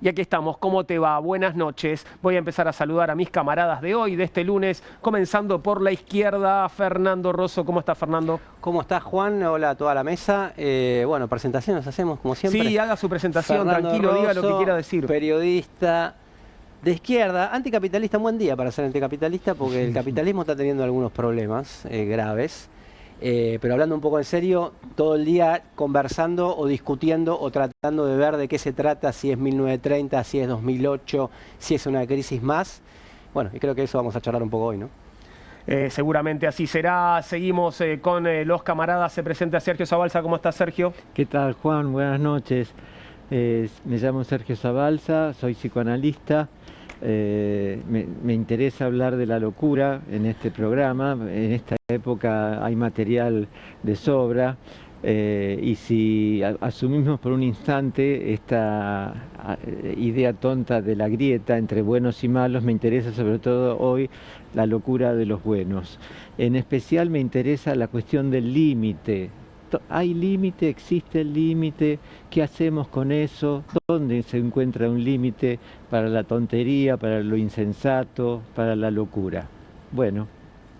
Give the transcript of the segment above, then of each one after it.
Y aquí estamos, ¿cómo te va? Buenas noches. Voy a empezar a saludar a mis camaradas de hoy, de este lunes, comenzando por la izquierda, Fernando Rosso. ¿Cómo está, Fernando? ¿Cómo estás, Juan? Hola a toda la mesa. Bueno, presentaciones hacemos como siempre. Sí, haga su presentación, Fernando tranquilo, Rosso, diga lo que quiera decir. Periodista de izquierda, anticapitalista, un buen día para ser anticapitalista porque el capitalismo está teniendo algunos problemas graves. Pero hablando un poco en serio, todo el día conversando o discutiendo o tratando de ver de qué se trata, si es 1930, si es 2008, si es una crisis más. Bueno, y creo que eso vamos a charlar un poco hoy, ¿no? Seguramente así será. Seguimos con los camaradas. Se presenta Sergio Zabalza. ¿Cómo está, Sergio? ¿Qué tal, Juan? Buenas noches. Me llamo Sergio Zabalza, soy psicoanalista. Me interesa hablar de la locura en este programa. En esta época hay material de sobra. Y si asumimos por un instante esta idea tonta de la grieta entre buenos y malos, me interesa sobre todo hoy la locura de los buenos. En especial me interesa la cuestión del límite. ¿Hay límite? ¿Existe el límite? ¿Qué hacemos con eso? ¿Dónde se encuentra un límite para la tontería, para lo insensato, para la locura? Bueno.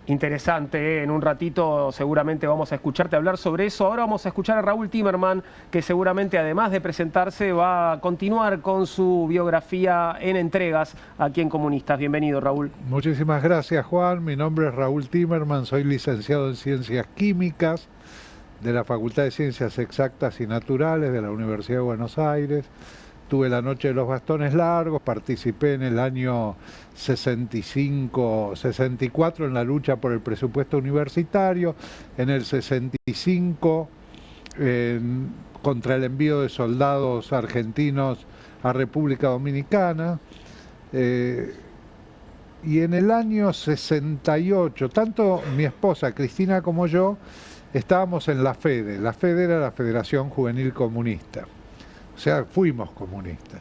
Interesante, en un ratito seguramente vamos a escucharte hablar sobre eso. Ahora vamos a escuchar a Raúl Timerman, que seguramente además de presentarse va a continuar con su biografía en entregas aquí en Comunistas. Bienvenido, Raúl. Muchísimas gracias, Juan. Mi nombre es Raúl Timerman, soy licenciado en Ciencias Químicas de la Facultad de Ciencias Exactas y Naturales de la Universidad de Buenos Aires. Tuve la Noche de los Bastones Largos, participé en el año 64 en la lucha por el presupuesto universitario, en el 65 contra el envío de soldados argentinos a República Dominicana, y en el año 68, tanto mi esposa Cristina como yo estábamos en la FEDE. La FEDE era la Federación Juvenil Comunista. O sea, fuimos comunistas.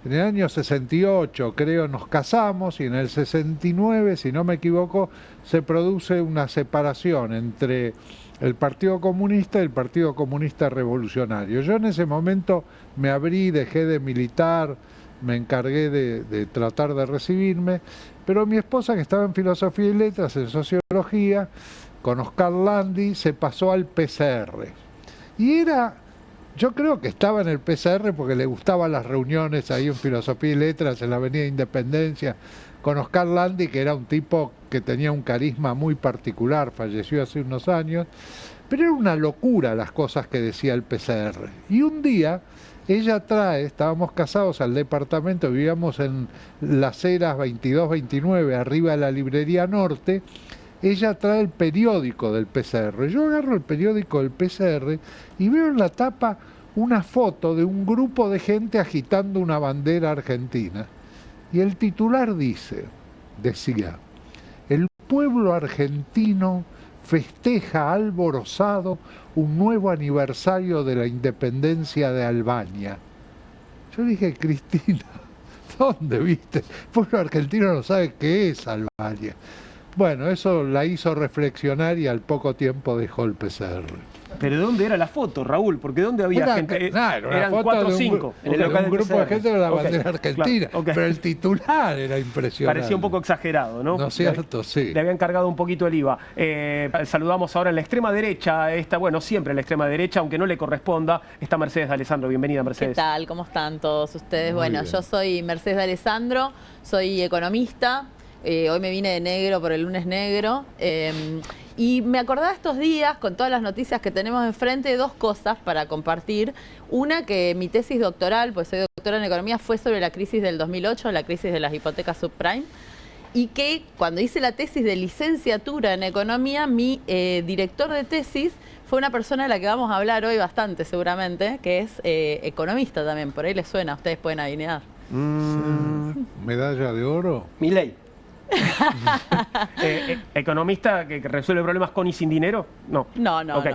En el año 68, creo, nos casamos y en el 69, si no me equivoco, se produce una separación entre el Partido Comunista y el Partido Comunista Revolucionario. Yo en ese momento me abrí, dejé de militar, me encargué de tratar de recibirme, pero mi esposa, que estaba en Filosofía y Letras, en Sociología, con Oscar Landi, se pasó al PCR. Y era... Yo creo que estaba en el PCR porque le gustaban las reuniones ahí en Filosofía y Letras, en la Avenida Independencia, con Oscar Landi, que era un tipo que tenía un carisma muy particular, falleció hace unos años, pero era una locura las cosas que decía el PCR. Y un día ella trae, estábamos casados al departamento, vivíamos en Las Heras 22-29, arriba de la Librería Norte. Ella trae el periódico del PCR. Yo agarro el periódico del PCR y veo en la tapa una foto de un grupo de gente agitando una bandera argentina. Y el titular decía, el pueblo argentino festeja alborozado un nuevo aniversario de la independencia de Albania. Yo dije, Cristina, ¿dónde viste? El pueblo argentino no sabe qué es Albania. Bueno, eso la hizo reflexionar y al poco tiempo dejó el PCR. ¿Pero de dónde era la foto, Raúl? Porque ¿dónde había gente? Eran 4 o 5. Un grupo de gente de la bandera argentina. Claro, pero el titular era impresionante. Parecía un poco exagerado, ¿no? ¿No es cierto? Sí. Le habían cargado un poquito el IVA. Saludamos ahora en la extrema derecha, siempre en la extrema derecha, aunque no le corresponda, está Mercedes de Alessandro. Bienvenida, Mercedes. ¿Qué tal? ¿Cómo están todos ustedes? Muy bien. Yo soy Mercedes de Alessandro, soy economista. Hoy me vine de negro por el lunes negro. Y me acordaba estos días, con todas las noticias que tenemos enfrente, de dos cosas para compartir. Una, que mi tesis doctoral, pues soy doctora en economía, fue sobre la crisis del 2008, la crisis de las hipotecas subprime. Y que cuando hice la tesis de licenciatura en economía, mi director de tesis fue una persona de la que vamos a hablar hoy bastante seguramente, que es economista también. Por ahí les suena, ustedes pueden adivinar. ¿Medalla de oro? Milei. ¿Economista que resuelve problemas con y sin dinero? No. No. Okay.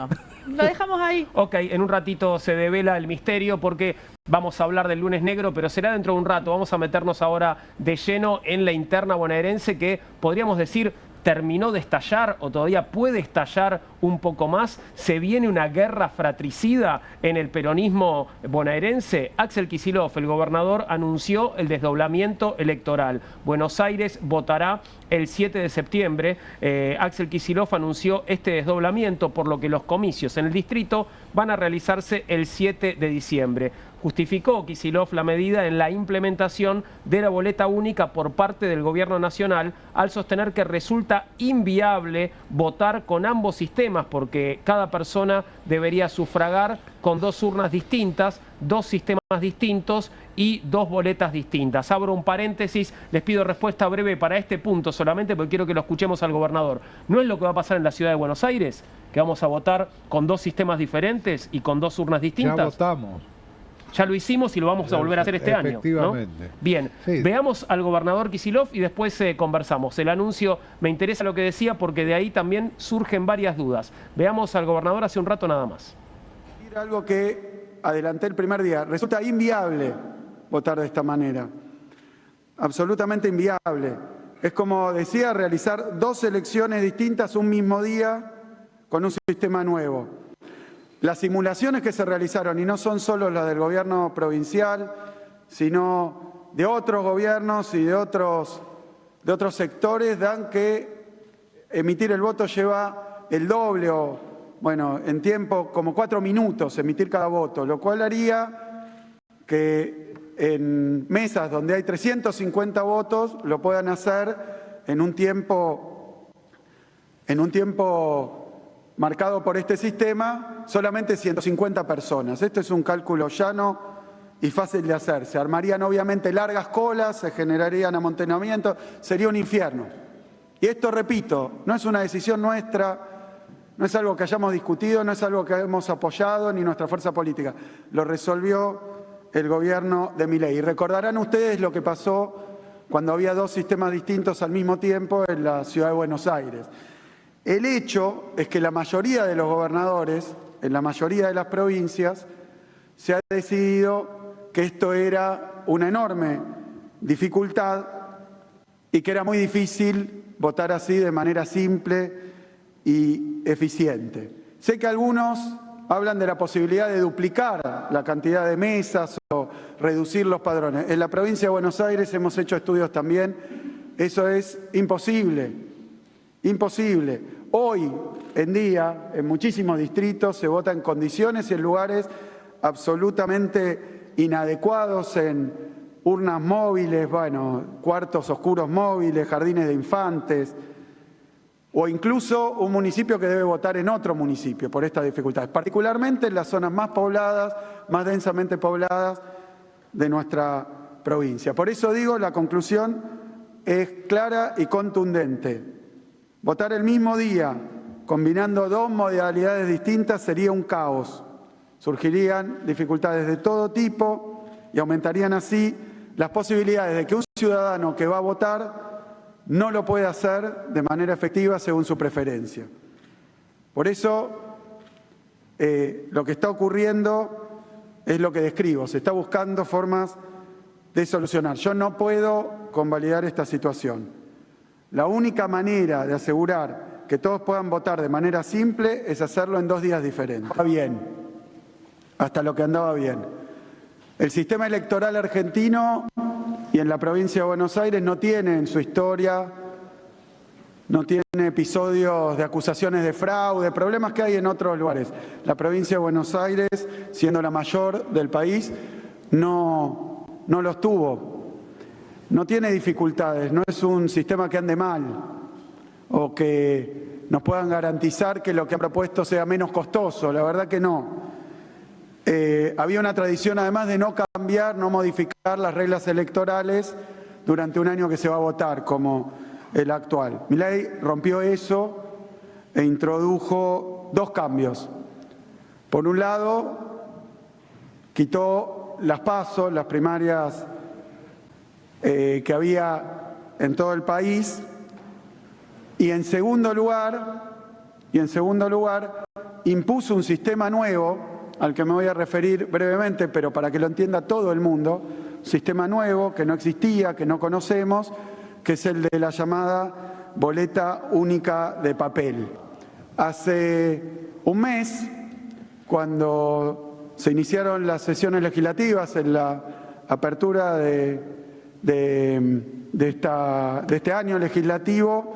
Lo dejamos ahí. Ok, en un ratito se devela el misterio porque vamos a hablar del lunes negro, pero será dentro de un rato. Vamos a meternos ahora de lleno en la interna bonaerense que podríamos decir terminó de estallar o todavía puede estallar un poco más? ¿Se viene una guerra fratricida en el peronismo bonaerense? Axel Kicillof, el gobernador, anunció el desdoblamiento electoral. Buenos Aires votará el 7 de septiembre. Axel Kicillof anunció este desdoblamiento, por lo que los comicios en el distrito van a realizarse el 7 de diciembre. Justificó Kicillof la medida en la implementación de la boleta única por parte del gobierno nacional, al sostener que resulta inviable votar con ambos sistemas, porque cada persona debería sufragar con 2 urnas distintas, 2 sistemas distintos y 2 boletas distintas. Abro un paréntesis, les pido respuesta breve para este punto solamente, porque quiero que lo escuchemos al gobernador. ¿No es lo que va a pasar en la ciudad de Buenos Aires? ¿Que vamos a votar con 2 sistemas diferentes y con 2 urnas distintas? Ya votamos. Ya lo hicimos y lo vamos a volver a hacer este año, ¿no? Efectivamente. Bien, sí. Veamos al gobernador Kicillof y después conversamos. El anuncio, me interesa lo que decía porque de ahí también surgen varias dudas. Veamos al gobernador hace un rato nada más. Algo que adelanté el primer día. Resulta inviable votar de esta manera. Absolutamente inviable. Es como decía, realizar 2 elecciones distintas un mismo día con un sistema nuevo. Las simulaciones que se realizaron, y no son solo las del gobierno provincial, sino de otros gobiernos y de otros sectores, dan que emitir el voto lleva el doble o, bueno, en tiempo como 4 minutos emitir cada voto, lo cual haría que en mesas donde hay 350 votos lo puedan hacer en un tiempo marcado por este sistema, solamente 150 personas. Esto es un cálculo llano y fácil de hacer. Se armarían obviamente largas colas, se generarían amontonamientos, sería un infierno. Y esto, repito, no es una decisión nuestra, no es algo que hayamos discutido, no es algo que hemos apoyado ni nuestra fuerza política. Lo resolvió el gobierno de Milei. Y recordarán ustedes lo que pasó cuando había 2 sistemas distintos al mismo tiempo en la ciudad de Buenos Aires. El hecho es que la mayoría de los gobernadores, en la mayoría de las provincias, se ha decidido que esto era una enorme dificultad y que era muy difícil votar así de manera simple y eficiente. Sé que algunos hablan de la posibilidad de duplicar la cantidad de mesas o reducir los padrones. En la provincia de Buenos Aires hemos hecho estudios también. Eso es imposible. Imposible. Hoy en día, en muchísimos distritos, se vota en condiciones y en lugares absolutamente inadecuados, en urnas móviles, bueno, cuartos oscuros móviles, jardines de infantes, o incluso un municipio que debe votar en otro municipio por estas dificultades, particularmente en las zonas más pobladas, más densamente pobladas de nuestra provincia. Por eso digo, la conclusión es clara y contundente. Votar el mismo día, combinando 2 modalidades distintas, sería un caos. Surgirían dificultades de todo tipo y aumentarían así las posibilidades de que un ciudadano que va a votar no lo pueda hacer de manera efectiva según su preferencia. Por eso, lo que está ocurriendo es lo que describo. Se está buscando formas de solucionar. Yo no puedo convalidar esta situación. La única manera de asegurar que todos puedan votar de manera simple es hacerlo en 2 días diferentes. Va bien, hasta lo que andaba bien. El sistema electoral argentino y en la provincia de Buenos Aires no tiene en su historia, no tiene episodios de acusaciones de fraude, problemas que hay en otros lugares. La provincia de Buenos Aires, siendo la mayor del país, no los tuvo. No tiene dificultades, no es un sistema que ande mal o que nos puedan garantizar que lo que han propuesto sea menos costoso, la verdad que no. Había una tradición además de no cambiar, no modificar las reglas electorales durante un año que se va a votar, como el actual. Milei rompió eso e introdujo 2 cambios. Por un lado, quitó las PASO, las primarias que había en todo el país, y en segundo lugar, impuso un sistema nuevo, al que me voy a referir brevemente, pero para que lo entienda todo el mundo, un sistema nuevo que no existía, que no conocemos, que es el de la llamada boleta única de papel. Hace un mes, cuando se iniciaron las sesiones legislativas en la apertura de este año legislativo,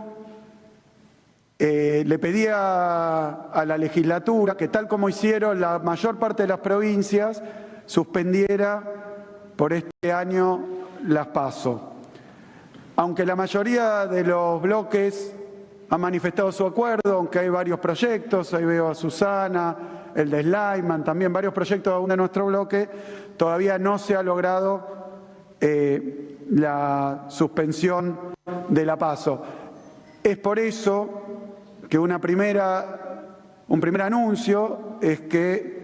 le pedía a la legislatura que, tal como hicieron la mayor parte de las provincias, suspendiera por este año las PASO. Aunque la mayoría de los bloques han manifestado su acuerdo, aunque hay varios proyectos, ahí veo a Susana, el de Sleiman, también varios proyectos aún de nuestro bloque, todavía no se ha logrado la suspensión de la PASO. Es por eso que un primer anuncio es que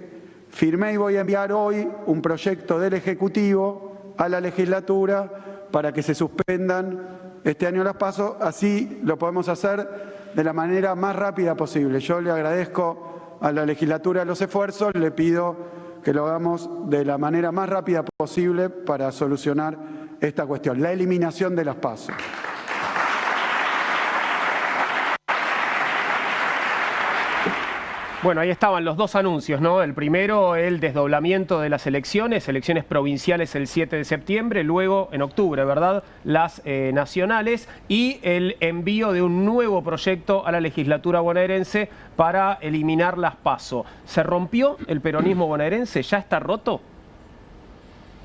firmé y voy a enviar hoy un proyecto del Ejecutivo a la legislatura para que se suspendan este año las PASO, así lo podemos hacer de la manera más rápida posible. Yo le agradezco a la legislatura los esfuerzos, le pido que lo hagamos de la manera más rápida posible para solucionar esta cuestión, la eliminación de las PASO. Bueno, ahí estaban los dos anuncios, ¿no? El primero, el desdoblamiento de las elecciones provinciales el 7 de septiembre, luego en octubre, ¿verdad? Las nacionales, y el envío de un nuevo proyecto a la legislatura bonaerense para eliminar las PASO. ¿Se rompió el peronismo bonaerense? ¿Ya está roto?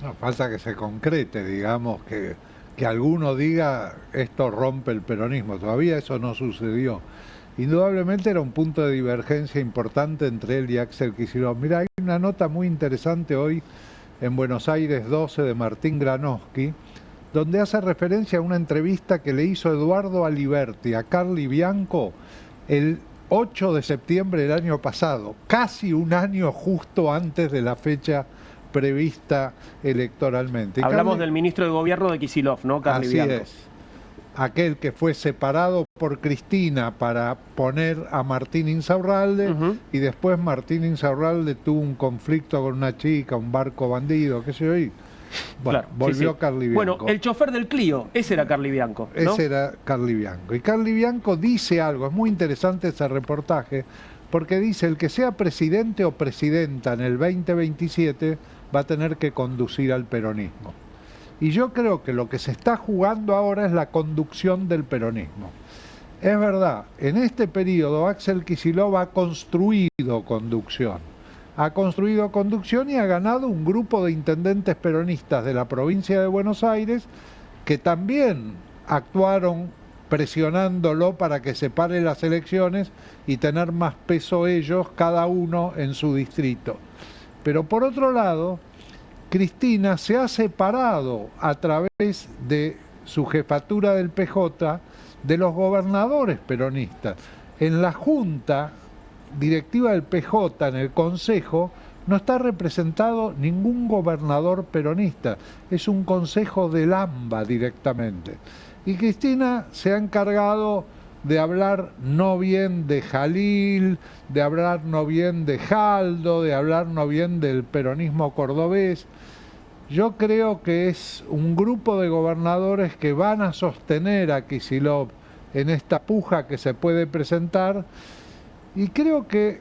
No, falta que se concrete, digamos, que alguno diga esto rompe el peronismo. Todavía eso no sucedió. Indudablemente era un punto de divergencia importante entre él y Axel Kicillof. Mira, hay una nota muy interesante hoy en Buenos Aires 12 de Martín Granowski, donde hace referencia a una entrevista que le hizo Eduardo Aliberti a Carly Bianco el 8 de septiembre del año pasado, casi un año justo antes de la fecha prevista electoralmente. Hablamos del ministro de Gobierno de Kicillof, ¿no? Carly Bianco. Así es. Aquel que fue separado por Cristina para poner a Martín Insaurralde, y después Martín Insaurralde tuvo un conflicto con una chica, un barco bandido, qué sé yo, y bueno, claro, volvió sí. Carly Bianco. Bueno, el chofer del Clio, ese era Carly Bianco, ¿no? Ese era Carly Bianco. Y Carly Bianco dice algo, es muy interesante ese reportaje, porque dice: el que sea presidente o presidenta en el 2027 va a tener que conducir al peronismo. Y yo creo que lo que se está jugando ahora es la conducción del peronismo. Es verdad, en este periodo Axel Kicillof ha construido conducción. Ha construido conducción y ha ganado un grupo de intendentes peronistas de la provincia de Buenos Aires que también actuaron presionándolo para que se pare las elecciones y tener más peso ellos, cada uno en su distrito. Pero por otro lado, Cristina se ha separado a través de su jefatura del PJ de los gobernadores peronistas. En la junta directiva del PJ, en el consejo, no está representado ningún gobernador peronista. Es un consejo del AMBA directamente. Y Cristina se ha encargado de hablar no bien de Jalil, de hablar no bien de Jaldo, de hablar no bien del peronismo cordobés. Yo creo que es un grupo de gobernadores que van a sostener a Kicillof en esta puja que se puede presentar, y creo que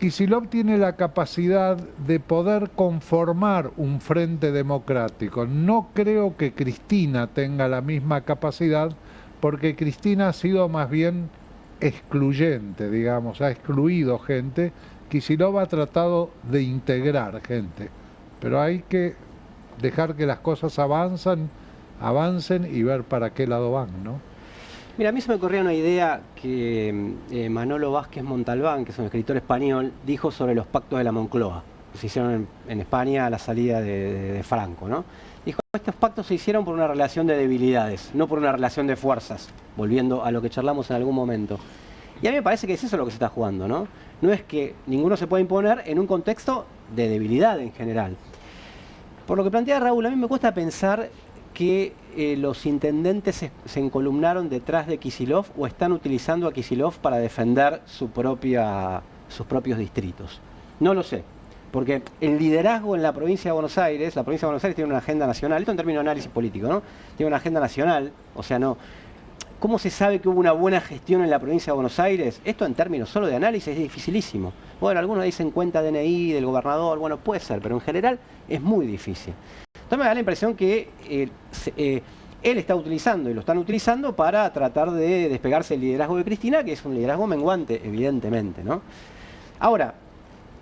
Kicillof tiene la capacidad de poder conformar un frente democrático. No creo que Cristina tenga la misma capacidad, porque Cristina ha sido más bien excluyente, digamos, ha excluido gente. Kicillof ha tratado de integrar gente, pero hay que dejar que las cosas avancen y ver para qué lado van, ¿no? Mira, a mí se me ocurría una idea que Manolo Vázquez Montalbán, que es un escritor español, dijo sobre los pactos de la Moncloa, que se hicieron en España a la salida de Franco, ¿no? Dijo: estos pactos se hicieron por una relación de debilidades, no por una relación de fuerzas, volviendo a lo que charlamos en algún momento. Y a mí me parece que es eso lo que se está jugando, ¿no? No es que ninguno se pueda imponer en un contexto de debilidad en general. Por lo que plantea Raúl, a mí me cuesta pensar que los intendentes se encolumnaron detrás de Kicillof o están utilizando a Kicillof para defender sus propios distritos. No lo sé, porque el liderazgo en la provincia de Buenos Aires tiene una agenda nacional, esto en términos de análisis político, ¿no? Tiene una agenda nacional, o sea, no. ¿Cómo se sabe que hubo una buena gestión en la provincia de Buenos Aires? Esto en términos solo de análisis es dificilísimo. Bueno, algunos dicen cuenta DNI del gobernador, bueno, puede ser, pero en general es muy difícil. Entonces me da la impresión que él está utilizando y lo están utilizando para tratar de despegarse del liderazgo de Cristina, que es un liderazgo menguante, evidentemente, ¿no? Ahora,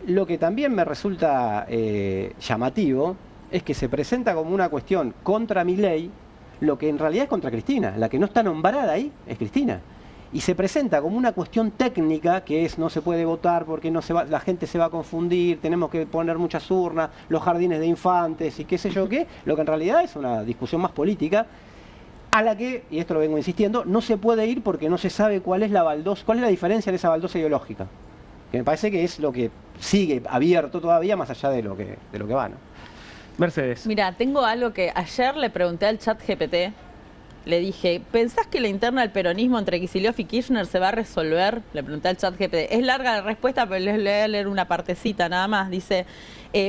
lo que también me resulta llamativo es que se presenta como una cuestión contra Milei, lo que en realidad es contra Cristina. La que no está nombrada ahí es Cristina. Y se presenta como una cuestión técnica, que es no se puede votar porque no se va, la gente se va a confundir, tenemos que poner muchas urnas, los jardines de infantes y qué sé yo qué, lo que en realidad es una discusión más política, a la que, y esto lo vengo insistiendo, no se puede ir porque no se sabe cuál es la baldosa, cuál es la diferencia de esa baldosa ideológica. Que me parece que es lo que sigue abierto todavía más allá de lo que va, ¿no? Mercedes. Mira, tengo algo que ayer le pregunté al chat GPT. Le dije, ¿pensás que la interna del peronismo entre Kicillof y Kirchner se va a resolver? Le pregunté al chat GPT. Es larga la respuesta, pero les voy a leer una partecita nada más. Dice,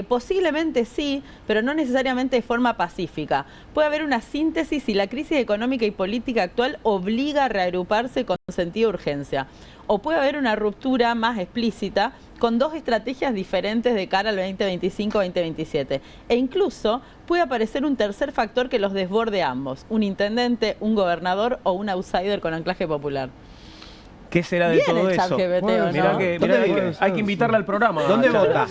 posiblemente sí, pero no necesariamente de forma pacífica. Puede haber una síntesis si la crisis económica y política actual obliga a reagruparse con sentido de urgencia. O puede haber una ruptura más explícita con dos estrategias diferentes de cara al 2025-2027. E incluso puede aparecer un tercer factor que los desborde a ambos. Un intendente, un gobernador o un outsider con anclaje popular. ¿Qué será de Bien todo el eso? ChatGPT, ¿o Mirá no? que hay que invitarla al programa. ¿Dónde vota?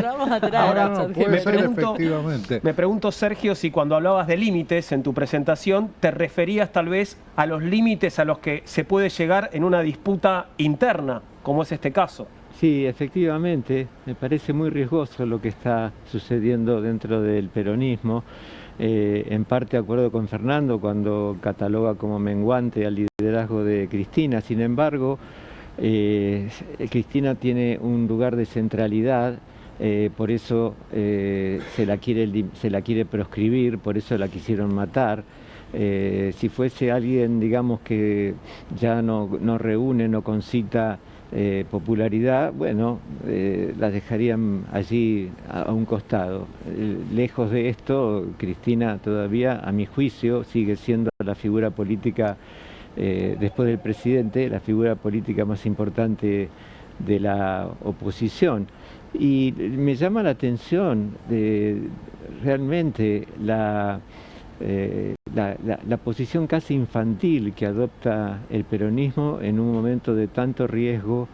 Vamos a traer Ahora al no, ChatGPT. puede ser pregunto- efectivamente. Me pregunto, Sergio, si cuando hablabas de límites en tu presentación, te referías tal vez a los límites a los que se puede llegar en una disputa interna, como es este caso. Sí, efectivamente, me parece muy riesgoso lo que está sucediendo dentro del peronismo. En parte de acuerdo con Fernando cuando cataloga como menguante al liderazgo de Cristina. Sin embargo, Cristina tiene un lugar de centralidad, por eso se la quiere proscribir, por eso la quisieron matar. Si fuese alguien, digamos, que ya no reúne, no concita popularidad, bueno, la dejarían allí a un costado. Lejos de esto, Cristina todavía, a mi juicio, sigue siendo la figura política, después del presidente, la figura política más importante de la oposición. Y me llama la atención realmente la posición casi infantil que adopta el peronismo en un momento de tanto riesgo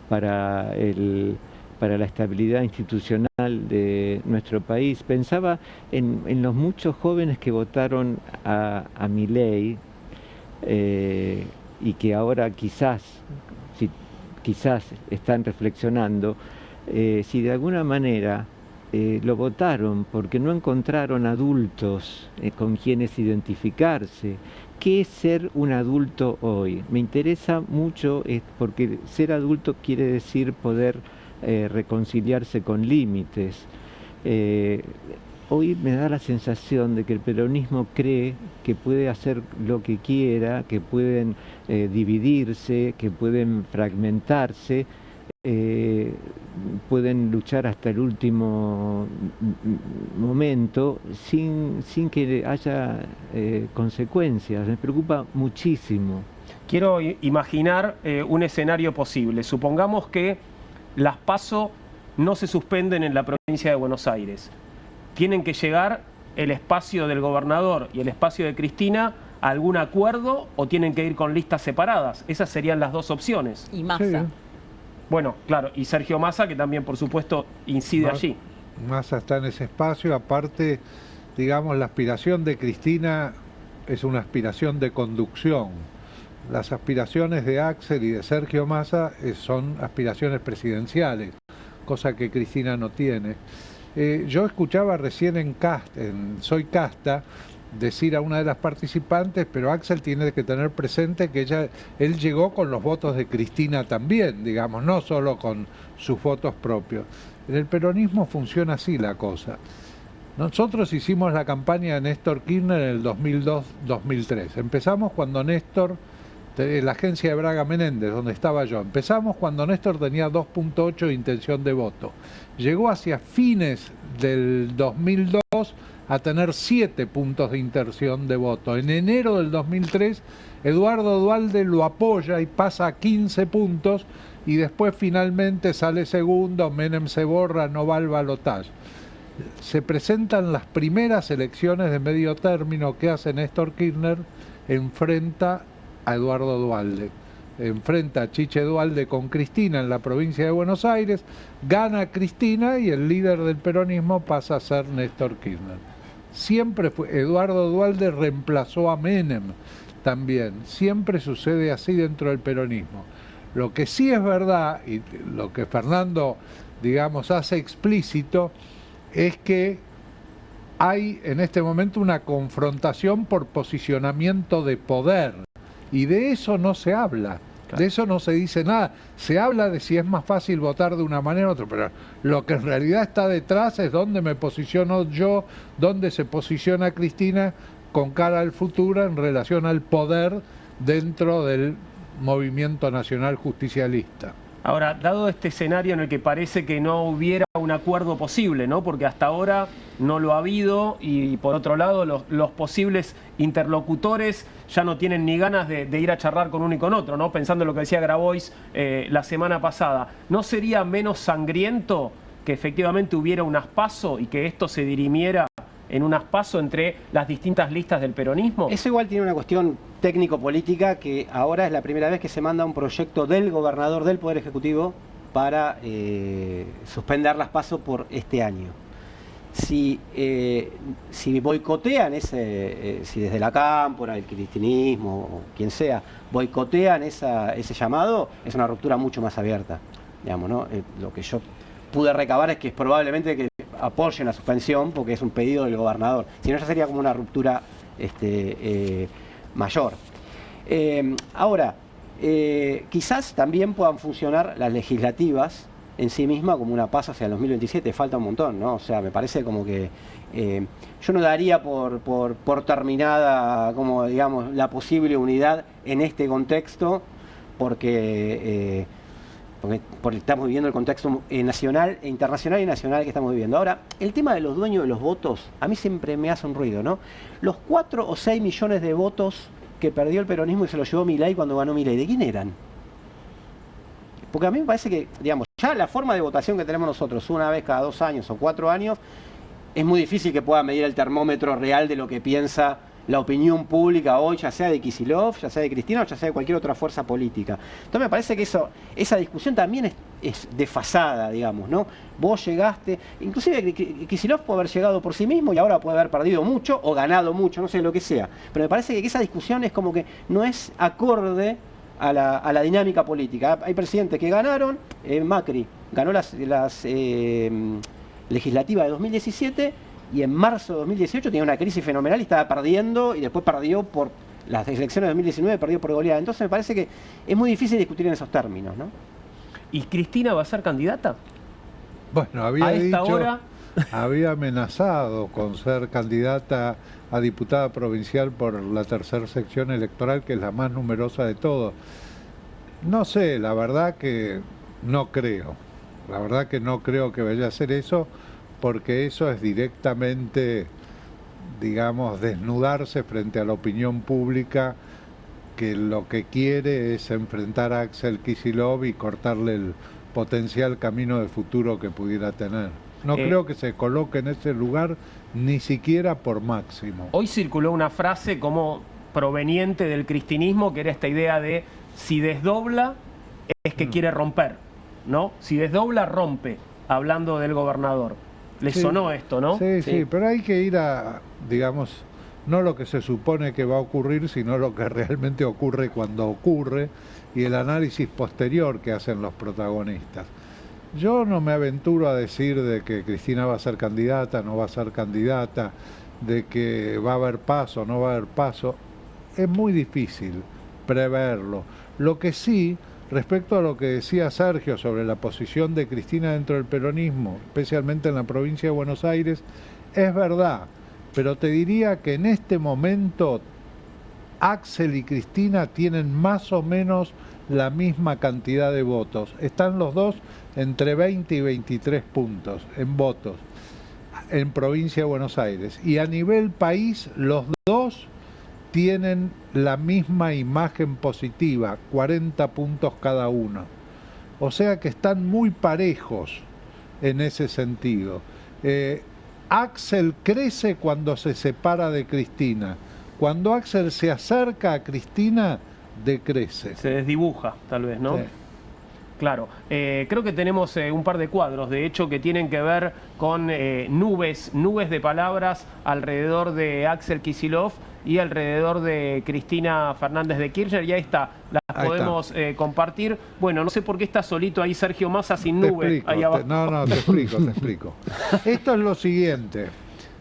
para la estabilidad institucional de nuestro país. Pensaba en los muchos jóvenes que votaron a Milei y que ahora quizás están reflexionando si de alguna manera lo votaron porque no encontraron adultos con quienes identificarse. ¿Qué es ser un adulto hoy? Me interesa mucho porque ser adulto quiere decir poder reconciliarse con límites. Hoy me da la sensación de que el peronismo cree que puede hacer lo que quiera, que pueden dividirse, que pueden fragmentarse, pueden luchar hasta el último momento sin que haya consecuencias. Me preocupa muchísimo. Quiero imaginar un escenario posible. Supongamos que las PASO no se suspenden en la provincia de Buenos Aires. Tienen que llegar el espacio del gobernador y el espacio de Cristina a algún acuerdo o tienen que ir con listas separadas. Esas serían las dos opciones. Y Massa. Sí. Bueno, claro, y Sergio Massa, que también, por supuesto, incide allí. Massa está en ese espacio. Aparte, digamos, la aspiración de Cristina es una aspiración de conducción. Las aspiraciones de Axel y de Sergio Massa son aspiraciones presidenciales, cosa que Cristina no tiene. Yo escuchaba recién en Soy Casta decir a una de las participantes, pero Axel tiene que tener presente que él llegó con los votos de Cristina también, digamos, no solo con sus votos propios. En el peronismo funciona así la cosa. Nosotros hicimos la campaña de Néstor Kirchner en el 2002-2003. Empezamos cuando Néstor, la agencia de Braga Menéndez, donde estaba yo, empezamos cuando Néstor tenía 2.8 de intención de voto. Llegó hacia fines del 2002 a tener 7 puntos de intención de voto. En enero del 2003 Eduardo Duhalde lo apoya y pasa a 15 puntos y después finalmente sale segundo, Menem se borra, no va al balotaje. Se presentan las primeras elecciones de medio término que hace Néstor Kirchner, enfrenta a Eduardo Duhalde. Enfrenta a Chiche Duhalde con Cristina en la provincia de Buenos Aires, gana Cristina y el líder del peronismo pasa a ser Néstor Kirchner. Siempre fue, Eduardo Duhalde reemplazó a Menem también, siempre sucede así dentro del peronismo. Lo que sí es verdad, y lo que Fernando, digamos, hace explícito, es que hay en este momento una confrontación por posicionamiento de poder, y de eso no se habla. De eso no se dice nada. Se habla de si es más fácil votar de una manera u otra, pero lo que en realidad está detrás es dónde me posiciono yo, dónde se posiciona Cristina con cara al futuro en relación al poder dentro del movimiento nacional justicialista. Ahora, dado este escenario en el que parece que no hubiera un acuerdo posible, ¿no? Porque hasta ahora no lo ha habido y por otro lado los posibles interlocutores ya no tienen ni ganas de ir a charlar con uno y con otro, ¿no? Pensando en lo que decía Grabois la semana pasada. ¿No sería menos sangriento que efectivamente hubiera unas PASO y que esto se dirimiera en unas PASO entre las distintas listas del peronismo? Eso igual tiene una cuestión técnico-política, que ahora es la primera vez que se manda un proyecto del gobernador del Poder Ejecutivo para suspender las PASO por este año. Si boicotean si desde la Cámpora, el cristinismo o quien sea, boicotean ese llamado, es una ruptura mucho más abierta, digamos, ¿no? Lo que yo pude recabar es que es probablemente que apoyen la suspensión porque es un pedido del gobernador, si no ya sería como una ruptura mayor. Ahora, quizás también puedan funcionar las legislativas en sí misma como una PASO hacia el 2027, falta un montón, ¿no? O sea, me parece como que yo no daría por terminada, como digamos, la posible unidad en este contexto, porque estamos viviendo el contexto nacional, internacional y nacional que estamos viviendo. Ahora, el tema de los dueños de los votos, a mí siempre me hace un ruido, ¿no? Los 4 o 6 millones de votos que perdió el peronismo y se los llevó Milei cuando ganó Milei, ¿de quién eran? Porque a mí me parece que, digamos, ya la forma de votación que tenemos nosotros, una vez cada 2 años o 4 años, es muy difícil que pueda medir el termómetro real de lo que piensa la opinión pública hoy, ya sea de Kicillof, ya sea de Cristina o ya sea de cualquier otra fuerza política. Entonces me parece que esa discusión también es desfasada, digamos, ¿no? Vos llegaste, inclusive Kicillof puede haber llegado por sí mismo y ahora puede haber perdido mucho o ganado mucho, no sé lo que sea. Pero me parece que esa discusión es como que no es acorde a la dinámica política. Hay presidentes que ganaron, Macri ganó las legislativas de 2017 y en marzo de 2018 tenía una crisis fenomenal y estaba perdiendo y después perdió por las elecciones de 2019, perdió por goleada. Entonces me parece que es muy difícil discutir en esos términos, ¿no? ¿Y Cristina va a ser candidata? Bueno, había amenazado con ser candidata a diputada provincial por la tercera sección electoral, que es la más numerosa de todos. No sé, la verdad que no creo. La verdad que no creo que vaya a hacer eso, porque eso es directamente, digamos, desnudarse frente a la opinión pública, que lo que quiere es enfrentar a Axel Kicillof y cortarle el potencial camino de futuro que pudiera tener. No creo que se coloque en ese lugar ni siquiera por Máximo. Hoy circuló una frase como proveniente del cristinismo, que era esta idea de si desdobla es que quiere romper, ¿no? Si desdobla, rompe, hablando del gobernador. Le sonó esto, ¿no? Sí, pero hay que ir a, digamos, no lo que se supone que va a ocurrir, sino lo que realmente ocurre cuando ocurre y el análisis posterior que hacen los protagonistas. Yo no me aventuro a decir de que Cristina va a ser candidata, no va a ser candidata, de que va a haber paso, no va a haber paso. Es muy difícil preverlo. Lo que sí, respecto a lo que decía Sergio sobre la posición de Cristina dentro del peronismo, especialmente en la provincia de Buenos Aires, es verdad, pero te diría que en este momento Axel y Cristina tienen más o menos la misma cantidad de votos. Están los dos entre 20 y 23 puntos en votos en provincia de Buenos Aires. Y a nivel país, los dos tienen la misma imagen positiva, 40 puntos cada uno. O sea que están muy parejos en ese sentido. Axel crece cuando se separa de Cristina. Cuando Axel se acerca a Cristina, decrece. Se desdibuja, tal vez, ¿no? Sí. Claro, creo que tenemos un par de cuadros, de hecho, que tienen que ver con nubes de palabras alrededor de Axel Kicillof y alrededor de Cristina Fernández de Kirchner. Y ahí está, las Ahí podemos compartir. Bueno, no sé por qué está solito ahí Sergio Massa sin Te nube explico, ahí abajo. te explico. Esto es lo siguiente.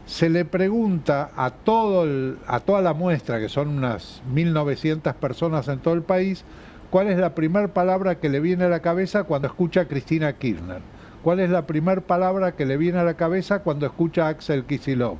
Se le pregunta a toda la muestra, que son unas 1.900 personas en todo el país, ¿cuál es la primera palabra que le viene a la cabeza cuando escucha a Cristina Kirchner? ¿Cuál es la primera palabra que le viene a la cabeza cuando escucha a Axel Kicillof?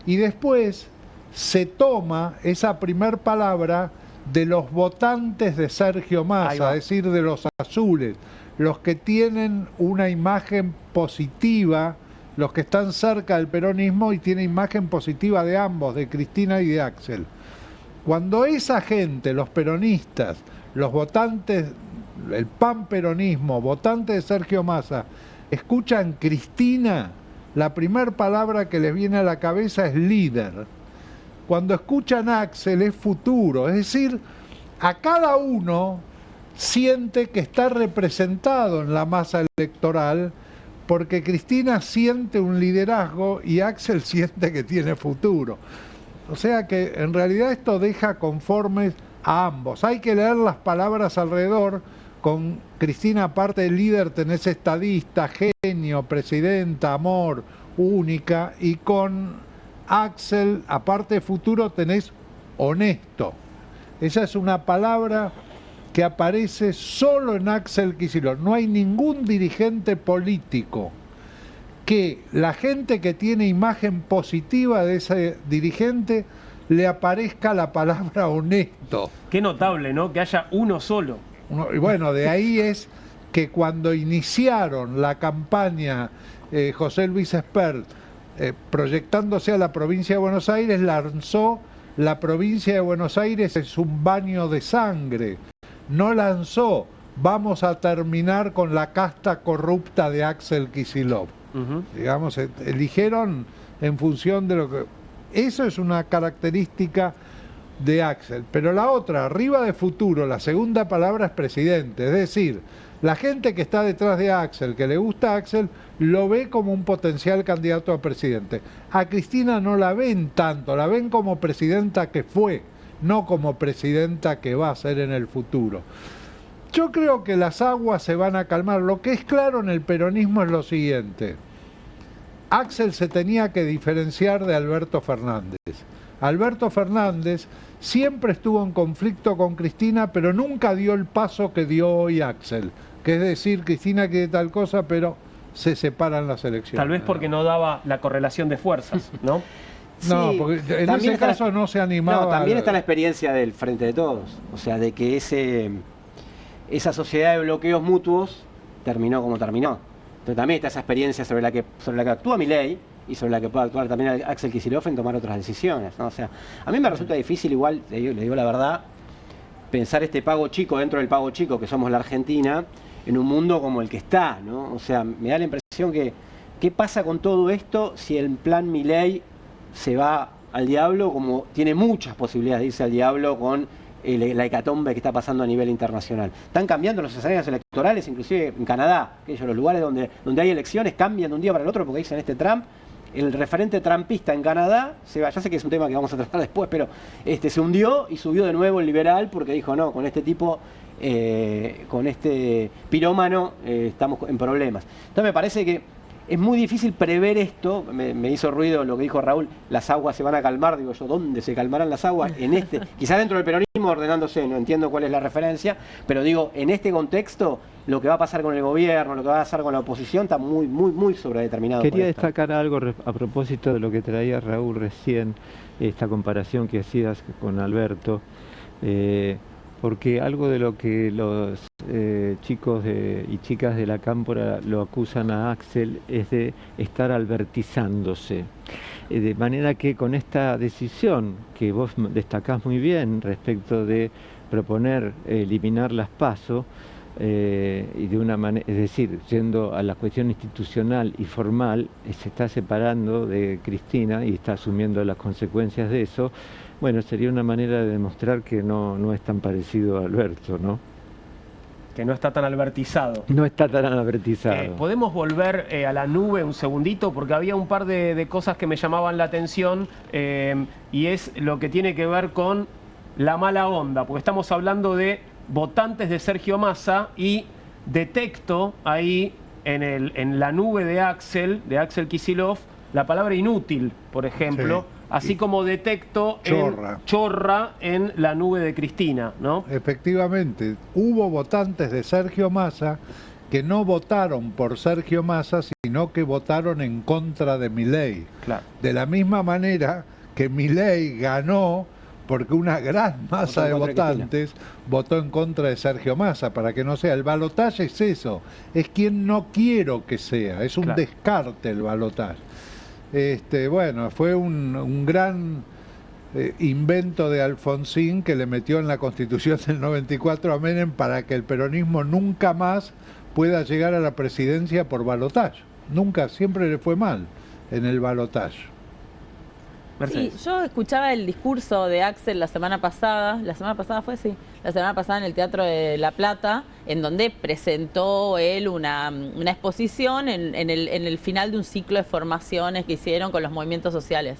Y después se toma esa primera palabra de los votantes de Sergio Massa, es decir, de los azules, los que tienen una imagen positiva, los que están cerca del peronismo y tienen imagen positiva de ambos, de Cristina y de Axel. Cuando esa gente, los peronistas, los votantes, el panperonismo, votantes de Sergio Massa, escuchan Cristina, la primera palabra que les viene a la cabeza es líder. Cuando escuchan Axel es futuro, es decir, a cada uno siente que está representado en la masa electoral porque Cristina siente un liderazgo y Axel siente que tiene futuro. O sea que en realidad esto deja conformes a ambos. Hay que leer las palabras alrededor. Con Cristina, aparte de líder, tenés estadista, genio, presidenta, amor, única. Y con Axel, aparte de futuro, tenés honesto. Esa es una palabra que aparece solo en Axel Kicillof. No hay ningún dirigente político que la gente que tiene imagen positiva de ese dirigente le aparezca la palabra honesto. Qué notable, ¿no? Que haya uno solo. Y bueno, de ahí es que cuando iniciaron la campaña José Luis Espert, proyectándose a la provincia de Buenos Aires, lanzó la provincia de Buenos Aires es un baño de sangre. No lanzó, vamos a terminar con la casta corrupta de Axel Kicillof. Digamos, eligieron en función de lo que... Eso es una característica de Axel. Pero la otra, arriba de futuro, la segunda palabra es presidente. Es decir, la gente que está detrás de Axel, que le gusta a Axel, lo ve como un potencial candidato a presidente. A Cristina no la ven tanto, la ven como presidenta que fue, no como presidenta que va a ser en el futuro. Yo creo que las aguas se van a calmar. Lo que es claro en el peronismo es lo siguiente. Axel se tenía que diferenciar de Alberto Fernández. Alberto Fernández siempre estuvo en conflicto con Cristina, pero nunca dio el paso que dio hoy Axel. Que es decir, Cristina quiere tal cosa, pero se separan las elecciones. Tal vez porque no daba la correlación de fuerzas, ¿no? No, Sí, porque en también ese caso no se animaba. No, también está la experiencia del Frente de Todos. O sea, de que esa sociedad de bloqueos mutuos terminó como terminó. Pero también está esa experiencia sobre la que actúa Milei y sobre la que puede actuar también Axel Kicillof en tomar otras decisiones, ¿no? O sea, a mí me resulta difícil igual, le digo la verdad, pensar este pago chico dentro del pago chico que somos la Argentina en un mundo como el que está, ¿no? O sea, me da la impresión que ¿qué pasa con todo esto si el plan Milei se va al diablo, como tiene muchas posibilidades de irse al diablo con la hecatombe que está pasando a nivel internacional? Están cambiando los escenarios electorales, inclusive en Canadá, aquellos los lugares donde hay elecciones cambian de un día para el otro porque dicen Trump. El referente trumpista en Canadá, ya sé que es un tema que vamos a tratar después, pero se hundió y subió de nuevo el liberal porque dijo, no, con este tipo, con este pirómano estamos en problemas. Entonces me parece que es muy difícil prever esto. Me hizo ruido lo que dijo Raúl, las aguas se van a calmar. Digo yo, ¿dónde se calmarán las aguas? Quizás dentro del peronismo ordenándose, no entiendo cuál es la referencia, pero digo, en este contexto, lo que va a pasar con el gobierno, lo que va a pasar con la oposición, está muy, muy, muy sobredeterminado. Quería destacar algo a propósito de lo que traía Raúl recién, esta comparación que hacías con Alberto, porque algo de lo que los chicos y chicas de la Cámpora lo acusan a Axel es de estar albertizándose. De manera que con esta decisión que vos destacás muy bien respecto de proponer eliminar las PASO, y de una manera, es decir, yendo a la cuestión institucional y formal, se está separando de Cristina y está asumiendo las consecuencias de eso. Bueno, sería una manera de demostrar que no es tan parecido a Alberto, ¿no? Que no está tan albertizado. No está tan albertizado. ¿Podemos volver a la nube un segundito? Porque había un par de cosas que me llamaban la atención, y es lo que tiene que ver con la mala onda, porque estamos hablando de votantes de Sergio Massa y detecto ahí en la nube de Axel Kicillof, la palabra inútil, por ejemplo, Sí. así como detecto chorra en la nube de Cristina, ¿no? Efectivamente, hubo votantes de Sergio Massa que no votaron por Sergio Massa, sino que votaron en contra de Milei. Claro. De la misma manera que Milei ganó porque una gran masa de votantes votó en contra de Sergio Massa, para que no sea. El balotaje es eso, es quien no quiero que sea, es un Claro. descarte el balotaje. Bueno, fue un gran invento de Alfonsín que le metió en la Constitución del 94 a Menem para que el peronismo nunca más pueda llegar a la presidencia por balotaje. Nunca, siempre le fue mal en el balotaje. Sí, Mercedes. yo escuchaba el discurso de Axel la semana pasada fue, sí, la semana pasada en el Teatro de La Plata, en donde presentó él una exposición en el final de un ciclo de formaciones que hicieron con los movimientos sociales.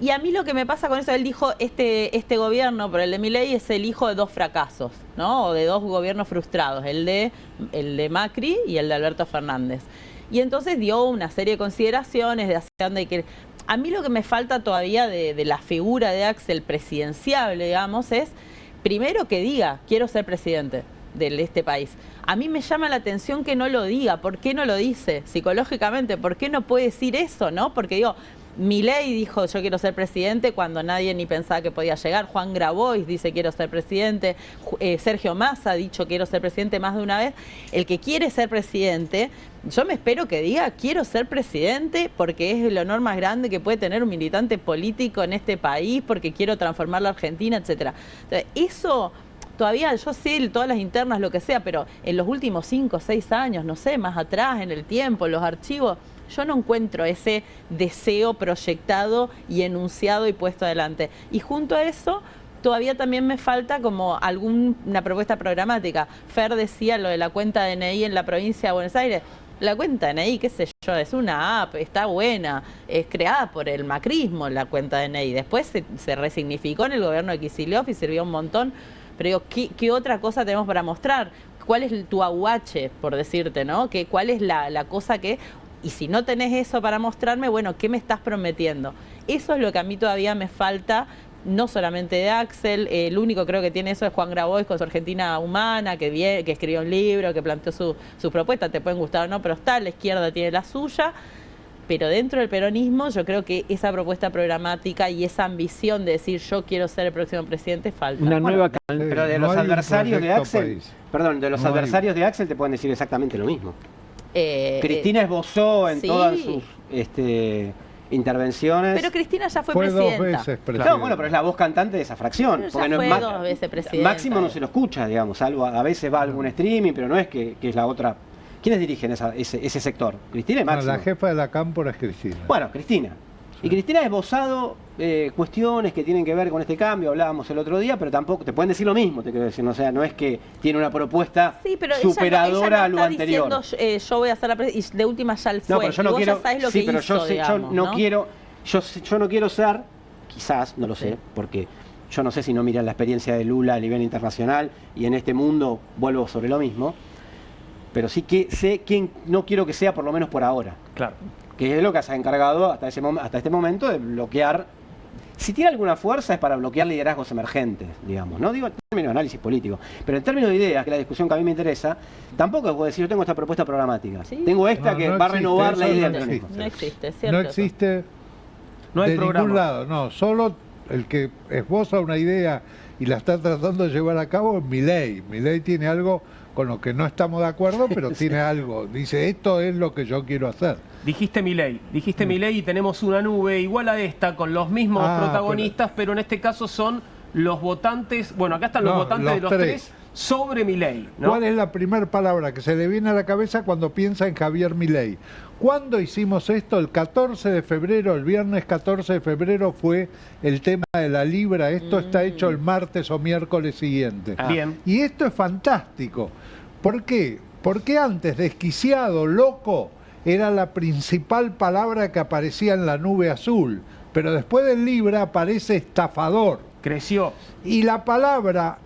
Y a mí lo que me pasa con eso, él dijo, este gobierno, por el de Milei, es el hijo de dos fracasos, ¿no? O de dos gobiernos frustrados, el de Macri y el de Alberto Fernández. Y entonces dio una serie de consideraciones de hacia dónde hay que ir. A mí lo que me falta todavía de la figura de Axel presidenciable, digamos, es primero que diga, quiero ser presidente de este país. A mí me llama la atención que no lo diga. ¿Por qué no lo dice psicológicamente? ¿Por qué no puede decir eso, no? Porque digo, Milei dijo yo quiero ser presidente cuando nadie ni pensaba que podía llegar. Juan Grabois dice quiero ser presidente. Sergio Massa ha dicho quiero ser presidente más de una vez. El que quiere ser presidente, yo me espero que diga quiero ser presidente porque es el honor más grande que puede tener un militante político en este país, porque quiero transformar la Argentina, etcétera. Entonces, eso todavía, yo sé todas las internas, lo que sea, pero en los últimos 5 o 6 años, no sé, más atrás en el tiempo, en los archivos, yo no encuentro ese deseo proyectado y enunciado y puesto adelante. Y junto a eso, todavía también me falta como una propuesta programática. Fer decía lo de la cuenta DNI en la provincia de Buenos Aires. La cuenta DNI, qué sé yo, es una app, está buena, es creada por el macrismo la cuenta DNI. Después se resignificó en el gobierno de Kicillof y sirvió un montón. Pero digo, ¿qué otra cosa tenemos para mostrar? ¿Cuál es tu aguache, por decirte, ¿no? ¿Cuál es la cosa que... Y si no tenés eso para mostrarme, bueno, ¿qué me estás prometiendo? Eso es lo que a mí todavía me falta, no solamente de Axel. El único creo que tiene eso es Juan Grabois con su Argentina Humana, que escribió un libro, que planteó su propuesta, te pueden gustar o no, pero está, la izquierda tiene la suya. Pero dentro del peronismo yo creo que esa propuesta programática y esa ambición de decir yo quiero ser el próximo presidente falta. Una nueva Pero de No los hay un adversarios de proyecto Axel, país. perdón, de los No hay. adversarios de Axel te pueden decir exactamente lo mismo. Cristina Eh, esbozó en sí. todas sus intervenciones. Pero Cristina ya fue Fue 2 presidenta. veces presidente. No, bueno, pero es la voz cantante de esa fracción. Pero ya porque no fue es 2 veces presidenta. Máximo no se lo escucha, digamos, salvo a veces va a algún streaming, pero no es que es la otra. ¿Quiénes dirigen ese sector? Cristina y No, Máximo. la jefa de la cámpora es Cristina. Bueno, Cristina. Y Cristina ha esbozado cuestiones que tienen que ver con este cambio, hablábamos el otro día, pero tampoco, te pueden decir lo mismo, te quiero decir, o sea, no es que tiene una propuesta Sí, pero superadora ella a lo está anterior. diciendo, yo voy a hacer la presidenta, y de última ya él fue. No, pero yo y no vos quiero, ya sabés lo sí, que pero hizo, yo digamos, no quiero, yo no quiero ser, quizás, no lo sé, porque yo no sé si no miran la experiencia de Lula a nivel internacional y en este mundo vuelvo sobre lo mismo, pero sí que sé quién no quiero que sea, por lo menos por ahora. Claro. Que es lo que se ha encargado hasta este momento de bloquear. Si tiene alguna fuerza es para bloquear liderazgos emergentes, digamos. No digo en términos de análisis político, pero en términos de ideas, que es la discusión que a mí me interesa, tampoco puedo decir yo tengo esta propuesta programática. Sí. Tengo esta No, que no va a existe, renovar la eso idea no del existe. peronismo. No existe, es cierto. No existe No hay de programa. ningún lado, no, solo el que esboza una idea y la está tratando de llevar a cabo es Milei. Milei tiene algo con lo que no estamos de acuerdo, pero tiene algo. Dice, esto es lo que yo quiero hacer. Dijiste Milei y tenemos una nube igual a esta, con los mismos protagonistas, pero en este caso son los votantes, bueno, acá están los votantes de los tres sobre Milei, ¿no? ¿Cuál es la primera palabra que se le viene a la cabeza cuando piensa en Javier Milei? ¿Cuándo hicimos esto? El 14 de febrero, el viernes 14 de febrero fue el tema de la libra. Esto está hecho el martes o miércoles siguiente. Bien. Y esto es fantástico. ¿Por qué? Porque antes desquiciado, loco, era la principal palabra que aparecía en la nube azul. Pero después del libra aparece estafador. Creció. Y la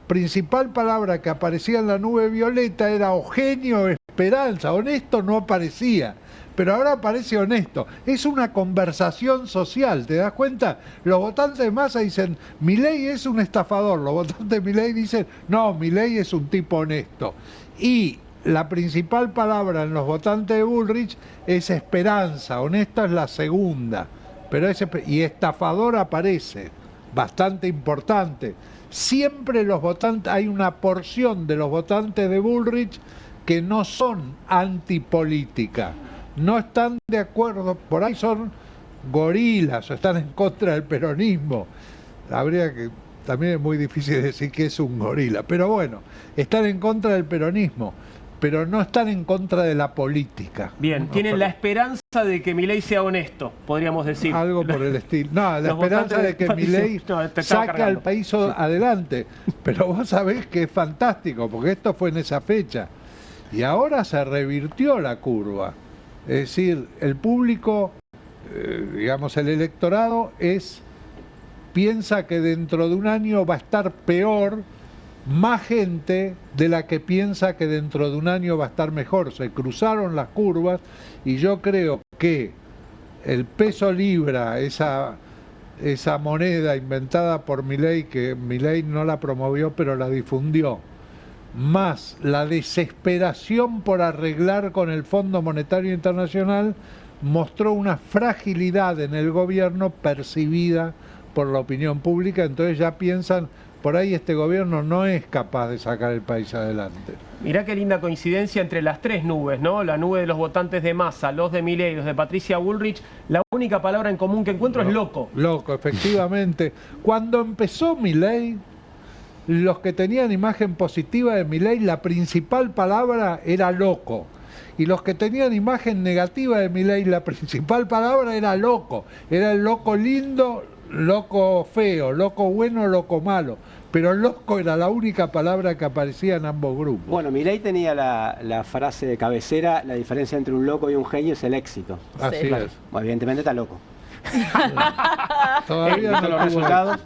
principal palabra que aparecía en la nube violeta era o genio o esperanza. Honesto no aparecía, pero ahora aparece honesto. Es una conversación social, ¿te das cuenta? Los votantes de Massa dicen, Milei es un estafador. Los votantes de Milei dicen, no, Milei es un tipo honesto. Y la principal palabra en los votantes de Bullrich es esperanza. Honesto es la segunda. Pero y estafador aparece. Bastante importante. Siempre los votantes, hay una porción de los votantes de Bullrich que no son antipolítica, no están de acuerdo, por ahí son gorilas o están en contra del peronismo. También es muy difícil decir que es un gorila, pero bueno, están en contra del peronismo, pero no están en contra de la política. Bien, tienen la esperanza de que Milei sea honesto, podríamos decir. Algo por el estilo. No, la esperanza de que Milei saque al país adelante. Pero vos sabés que es fantástico, porque esto fue en esa fecha. Y ahora se revirtió la curva. Es decir, el público, digamos, el electorado piensa que dentro de un año va a estar peor, más gente de la que piensa que dentro de un año va a estar mejor. Se cruzaron las curvas y yo creo que el peso libra, esa moneda inventada por Milei, que Milei no la promovió pero la difundió, más la desesperación por arreglar con el Fondo Monetario Internacional, mostró una fragilidad en el gobierno percibida por la opinión pública. Entonces ya piensan, por ahí este gobierno no es capaz de sacar el país adelante. Mirá qué linda coincidencia entre las tres nubes, ¿no? La nube de los votantes de Massa, los de Milei, los de Patricia Bullrich. La única palabra en común que encuentro es loco. Loco, efectivamente. Cuando empezó Milei, los que tenían imagen positiva de Milei, la principal palabra era loco. Y los que tenían imagen negativa de Milei, la principal palabra era loco. Era el loco lindo, loco feo, loco bueno, loco malo. Pero loco era la única palabra que aparecía en ambos grupos. Bueno, Milei tenía la frase de cabecera, la diferencia entre un loco y un genio es el éxito. Así Sí. es. Bueno, evidentemente está loco. Todavía no los tuvo resultados.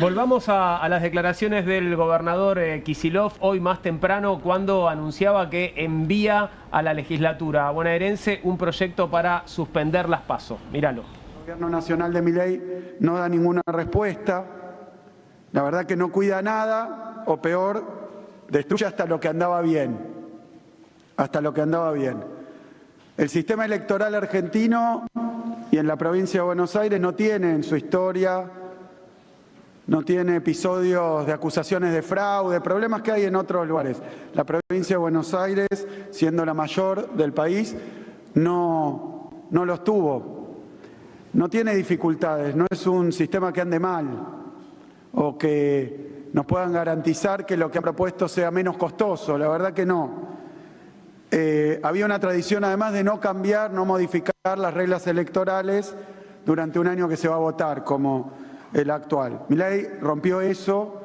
Volvamos a las declaraciones del gobernador Kicillof hoy más temprano, cuando anunciaba que envía a la legislatura bonaerense un proyecto para suspender las PASO. Míralo. El gobierno nacional de Milei no da ninguna respuesta. La verdad que no cuida nada, o peor, destruye hasta lo que andaba bien. Hasta lo que andaba bien. El sistema electoral argentino y en la provincia de Buenos Aires no tiene en su historia, no tiene episodios de acusaciones de fraude, problemas que hay en otros lugares. La provincia de Buenos Aires, siendo la mayor del país, no los tuvo. No tiene dificultades, no es un sistema que ande mal o que nos puedan garantizar que lo que ha propuesto sea menos costoso. La verdad que no. Había una tradición además de no cambiar, no modificar las reglas electorales durante un año que se va a votar, como el actual. Milei rompió eso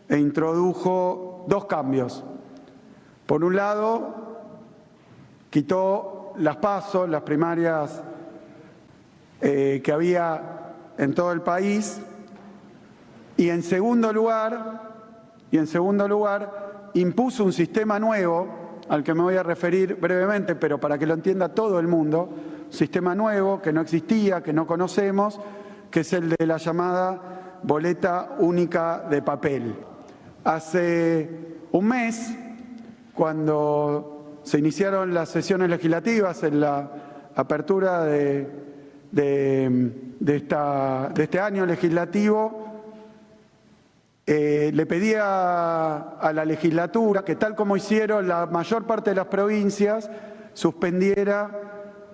e introdujo dos cambios. Por un lado, quitó las PASO, las primarias que había en todo el país, y en segundo lugar, impuso un sistema nuevo, al que me voy a referir brevemente, pero para que lo entienda todo el mundo, un sistema nuevo que no existía, que no conocemos, que es el de la llamada boleta única de papel. Hace un mes, cuando se iniciaron las sesiones legislativas en la apertura de este año legislativo, le pedí a la legislatura que, tal como hicieron la mayor parte de las provincias, suspendiera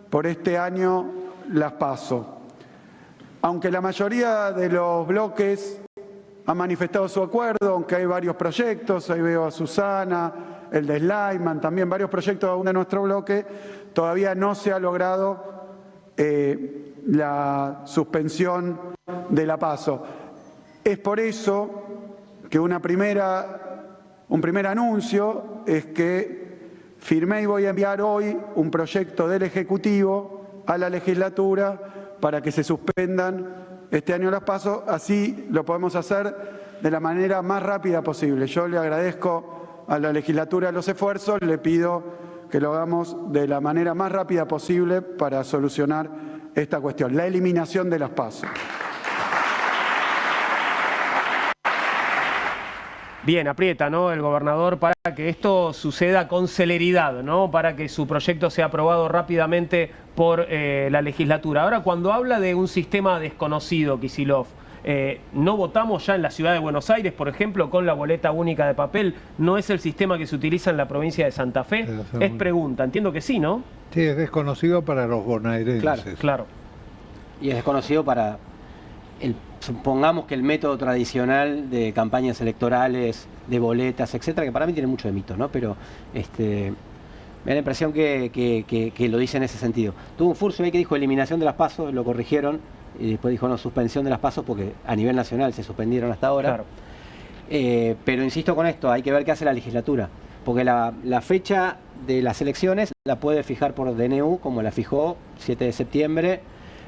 por este año las PASO. Aunque la mayoría de los bloques han manifestado su acuerdo, aunque hay varios proyectos, ahí veo a Susana, el de Slyman, también varios proyectos aún de nuestro bloque, todavía no se ha logrado la suspensión de la PASO. Es por eso que un primer anuncio es que firmé y voy a enviar hoy un proyecto del Ejecutivo a la legislatura para que se suspendan este año las PASO, así lo podemos hacer de la manera más rápida posible. Yo le agradezco a la legislatura los esfuerzos, le pido que lo hagamos de la manera más rápida posible para solucionar esta cuestión, la eliminación de las PASO. Bien, aprieta, ¿no?, el gobernador para que esto suceda con celeridad, ¿no?, para que su proyecto sea aprobado rápidamente por la legislatura. Ahora, cuando habla de un sistema desconocido, Kicillof, ¿no votamos ya en la ciudad de Buenos Aires, por ejemplo, con la boleta única de papel? ¿No es el sistema que se utiliza en la provincia de Santa Fe? Es pregunta, entiendo que sí, ¿no? Sí, es desconocido para los bonaerenses. Claro, claro. Y es desconocido para supongamos que el método tradicional de campañas electorales, de boletas, etcétera, que para mí tiene mucho de mito, ¿no? Pero me da la impresión que lo dice en ese sentido. Tuvo un furcio ahí que dijo eliminación de las PASO, lo corrigieron, y después dijo no, suspensión de las PASO, porque a nivel nacional se suspendieron hasta ahora. Claro. Pero insisto con esto, hay que ver qué hace la legislatura, porque la fecha de las elecciones la puede fijar por DNU, como la fijó 7 de septiembre.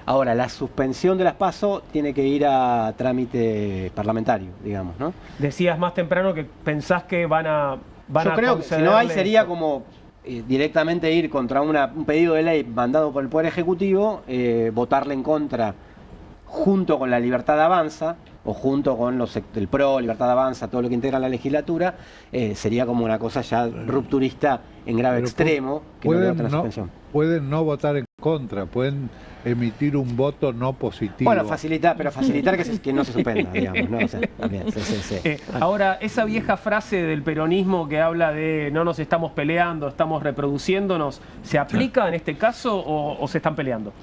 Ahora, la suspensión de las PASO tiene que ir a trámite parlamentario, digamos, ¿no? Decías más temprano que pensás que van a Yo creo que si no hay sería como directamente ir contra un pedido de ley mandado por el Poder Ejecutivo, votarle en contra junto con la Libertad Avanza, o junto con el PRO, Libertad Avanza, todo lo que integra la legislatura, sería como una cosa ya rupturista en grave extremo, que pueden no votar en contra, pueden emitir un voto no positivo. Bueno, facilitar que no se suspenda, digamos, ¿no? O sea, también, sí. Ahora, esa vieja frase del peronismo que habla de no nos estamos peleando, estamos reproduciéndonos, ¿se aplica en este caso o se están peleando?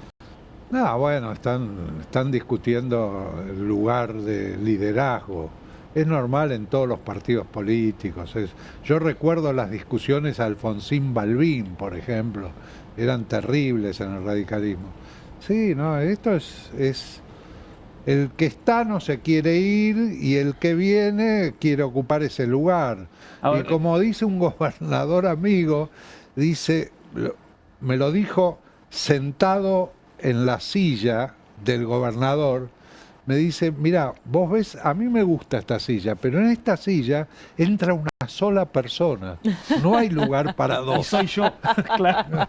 No, bueno, están discutiendo el lugar de liderazgo. Es normal en todos los partidos políticos. Yo recuerdo las discusiones a Alfonsín Balbín, por ejemplo. Eran terribles en el radicalismo. Sí, no, esto es el que está no se quiere ir y el que viene quiere ocupar ese lugar. Ahora, y como dice un gobernador amigo, me lo dijo sentado en la silla del gobernador, me dice, mira, vos ves, a mí me gusta esta silla, pero en esta silla entra una sola persona, no hay lugar para dos. Y soy yo, claro.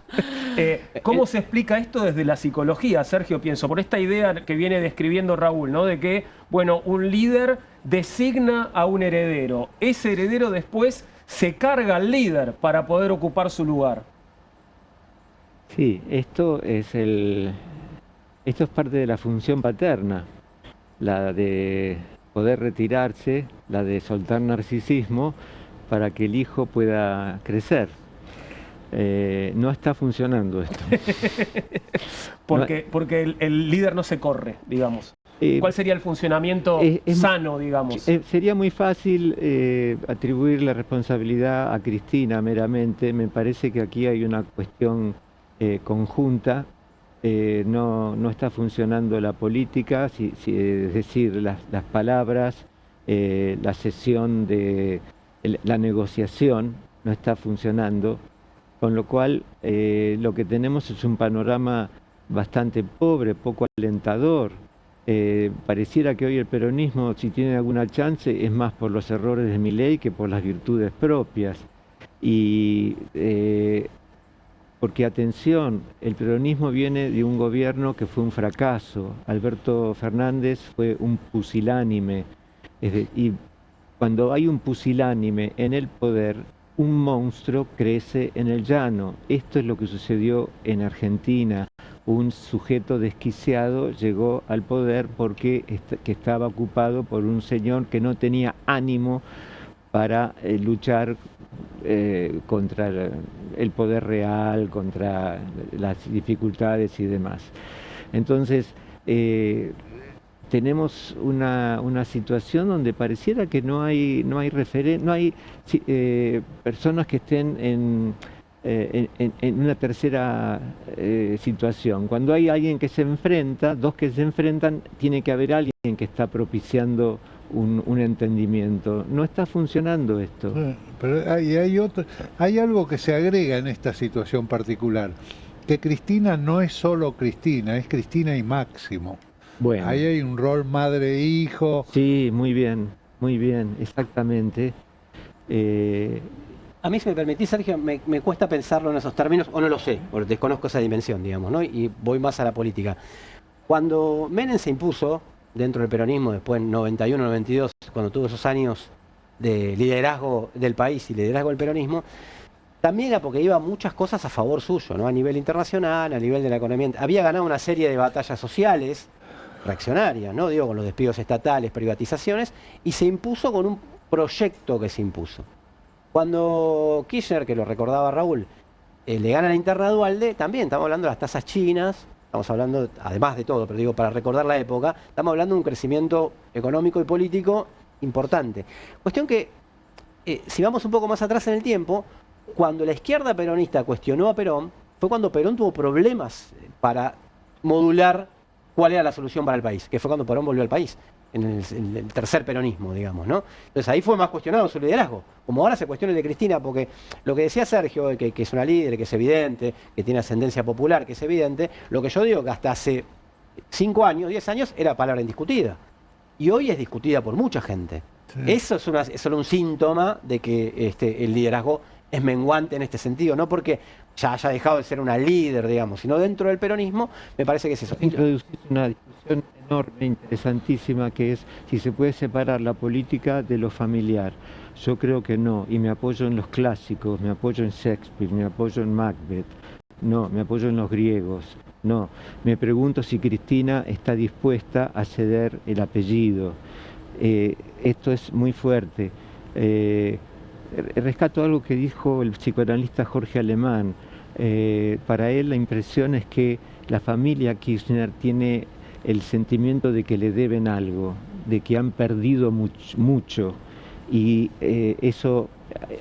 ¿Cómo se explica esto desde la psicología, Sergio? Pienso, por esta idea que viene describiendo Raúl, ¿no? De que, bueno, un líder designa a un heredero, ese heredero después se carga al líder para poder ocupar su lugar. Sí, esto es parte de la función paterna, la de poder retirarse, la de soltar narcisismo para que el hijo pueda crecer. No está funcionando esto. porque el líder no se corre, digamos. ¿Cuál sería el funcionamiento sano, digamos? Sería muy fácil atribuir la responsabilidad a Cristina meramente. Me parece que aquí hay una cuestión conjunta. No está funcionando la política, es decir, las palabras, la sesión de la negociación no está funcionando, con lo cual lo que tenemos es un panorama bastante pobre, poco alentador. Pareciera que hoy el peronismo, si tiene alguna chance, es más por los errores de Milei que por las virtudes propias. Porque, atención, el peronismo viene de un gobierno que fue un fracaso. Alberto Fernández fue un pusilánime. Y cuando hay un pusilánime en el poder, un monstruo crece en el llano. Esto es lo que sucedió en Argentina. un sujeto desquiciado llegó al poder porque que estaba ocupado por un señor que no tenía ánimo para luchar contra el poder real, contra las dificultades y demás. Entonces, tenemos una situación donde pareciera que no hay personas que estén en una tercera situación. Cuando hay alguien que se enfrenta, dos que se enfrentan, tiene que haber alguien que está propiciando un entendimiento. No está funcionando esto. Pero hay algo que se agrega en esta situación particular, que Cristina no es solo Cristina, es Cristina y Máximo. Bueno. Ahí hay un rol madre-hijo. Sí, muy bien, exactamente. A mí, si me permitís, Sergio, me cuesta pensarlo en esos términos, o no lo sé, porque desconozco esa dimensión, digamos, ¿no? Y voy más a la política. Cuando Menem se impuso dentro del peronismo, después en 91, 92, cuando tuvo esos años de liderazgo del país y liderazgo del peronismo, también era porque iba muchas cosas a favor suyo, ¿no? A nivel internacional, a nivel de la economía. Había ganado una serie de batallas sociales reaccionarias, ¿no? Digo, con los despidos estatales, privatizaciones, y se impuso con un proyecto que se impuso. Cuando Kirchner, que lo recordaba Raúl, le gana la interna a Duhalde, también estamos hablando de las tasas chinas, estamos hablando, además de todo, pero digo, para recordar la época, estamos hablando de un crecimiento económico y político importante. Cuestión que, si vamos un poco más atrás en el tiempo, cuando la izquierda peronista cuestionó a Perón, fue cuando Perón tuvo problemas para modular cuál era la solución para el país, que fue cuando Perón volvió al país, en el tercer peronismo, digamos, ¿no? Entonces ahí fue más cuestionado su liderazgo, como ahora se cuestiona el de Cristina, porque lo que decía Sergio, que es una líder, que es evidente, que tiene ascendencia popular, que es evidente, lo que yo digo que hasta hace 5 años, 10 años, era palabra indiscutida. Y hoy es discutida por mucha gente. Sí. Eso es solo un síntoma de que el liderazgo es menguante en este sentido, no porque ya haya dejado de ser una líder, digamos, sino dentro del peronismo, me parece que es eso. Introducir una discusión enorme, interesantísima, que es si se puede separar la política de lo familiar. Yo creo que no, y me apoyo en los clásicos, me apoyo en Shakespeare, me apoyo en Macbeth, no, me apoyo en los griegos, no. Me pregunto si Cristina está dispuesta a ceder el apellido. Esto es muy fuerte. Rescato algo que dijo el psicoanalista Jorge Alemán. Para él la impresión es que la familia Kirchner tiene el sentimiento de que le deben algo, de que han perdido mucho, y eso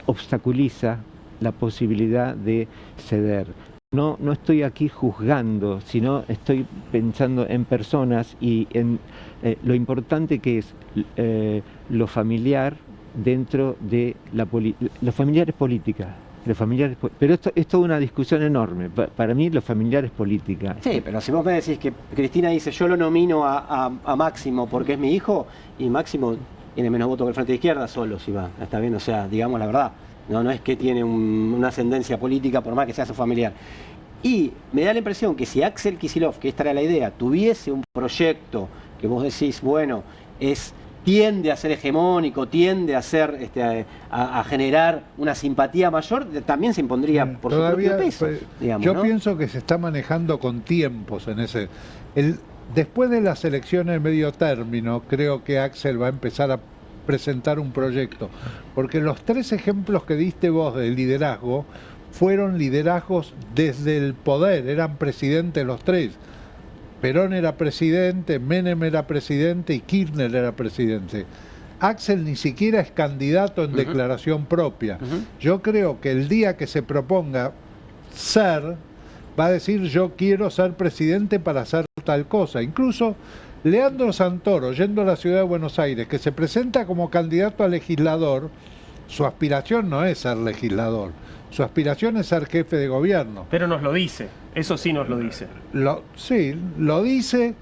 obstaculiza la posibilidad de ceder. No estoy aquí juzgando, sino estoy pensando en personas y en lo importante que es lo familiar dentro de lo familiar es política. Pero esto es toda una discusión enorme. Para mí lo familiar es política. Sí, pero si vos me decís que Cristina dice yo lo nomino a Máximo porque es mi hijo, y Máximo tiene menos votos que el Frente de Izquierda solo, si va, está bien, o sea, digamos la verdad, no es que tiene una ascendencia política por más que sea su familiar. Y me da la impresión que si Axel Kicillof, que esta era la idea, tuviese un proyecto que vos decís, bueno, tiende a ser hegemónico, tiende a ser a generar una simpatía mayor, también se impondría por su propio peso. Digamos, yo ¿no? pienso que se está manejando con tiempos en ese. Después de las elecciones de medio término, creo que Axel va a empezar a presentar un proyecto, porque los 3 ejemplos que diste vos del liderazgo fueron liderazgos desde el poder, eran presidentes los 3. Perón era presidente, Menem era presidente y Kirchner era presidente. Axel ni siquiera es candidato en declaración propia. Yo creo que el día que se proponga ser, va a decir yo quiero ser presidente para hacer tal cosa. Incluso Leandro Santoro, yendo a la ciudad de Buenos Aires, que se presenta como candidato a legislador, su aspiración no es ser legislador, su aspiración es ser jefe de gobierno. Pero nos lo dice, eso sí nos lo dice. Sí, lo dice,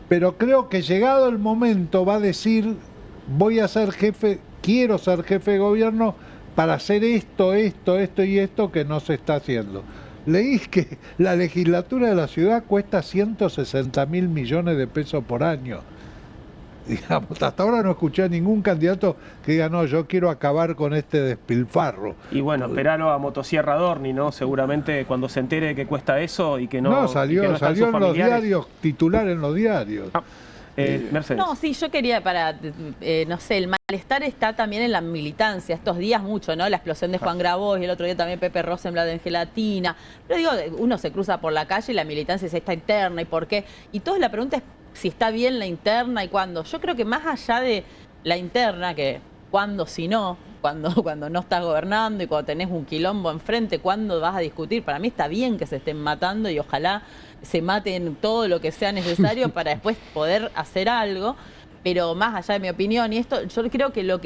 pero creo que llegado el momento va a decir, voy a ser jefe, quiero ser jefe de gobierno para hacer esto y esto que no se está haciendo. Leí que la legislatura de la ciudad cuesta 160.000 millones de pesos por año. Digamos, hasta ahora no escuché a ningún candidato que diga, no, yo quiero acabar con este despilfarro. Y bueno, esperalo a Motosierra Dorni, ¿no? Seguramente cuando se entere de que cuesta eso y que no. No, y salió, que no están salió sus en los familiares. diarios, titular en los diarios. Mercedes. No, sí, yo quería no sé, el malestar está también en la militancia, estos días mucho, ¿no? La explosión de Juan Grabois y el otro día también Pepe Rosenblatt en Gelatina. Pero digo, uno se cruza por la calle y la militancia es esta interna y por qué. Y todos la pregunta es si está bien la interna y cuándo. Yo creo que más allá de la interna, que cuándo si no, cuando no estás gobernando y cuando tenés un quilombo enfrente, ¿cuándo vas a discutir? Para mí está bien que se estén matando y ojalá se maten todo lo que sea necesario para después poder hacer algo. Pero más allá de mi opinión, y esto, yo creo que lo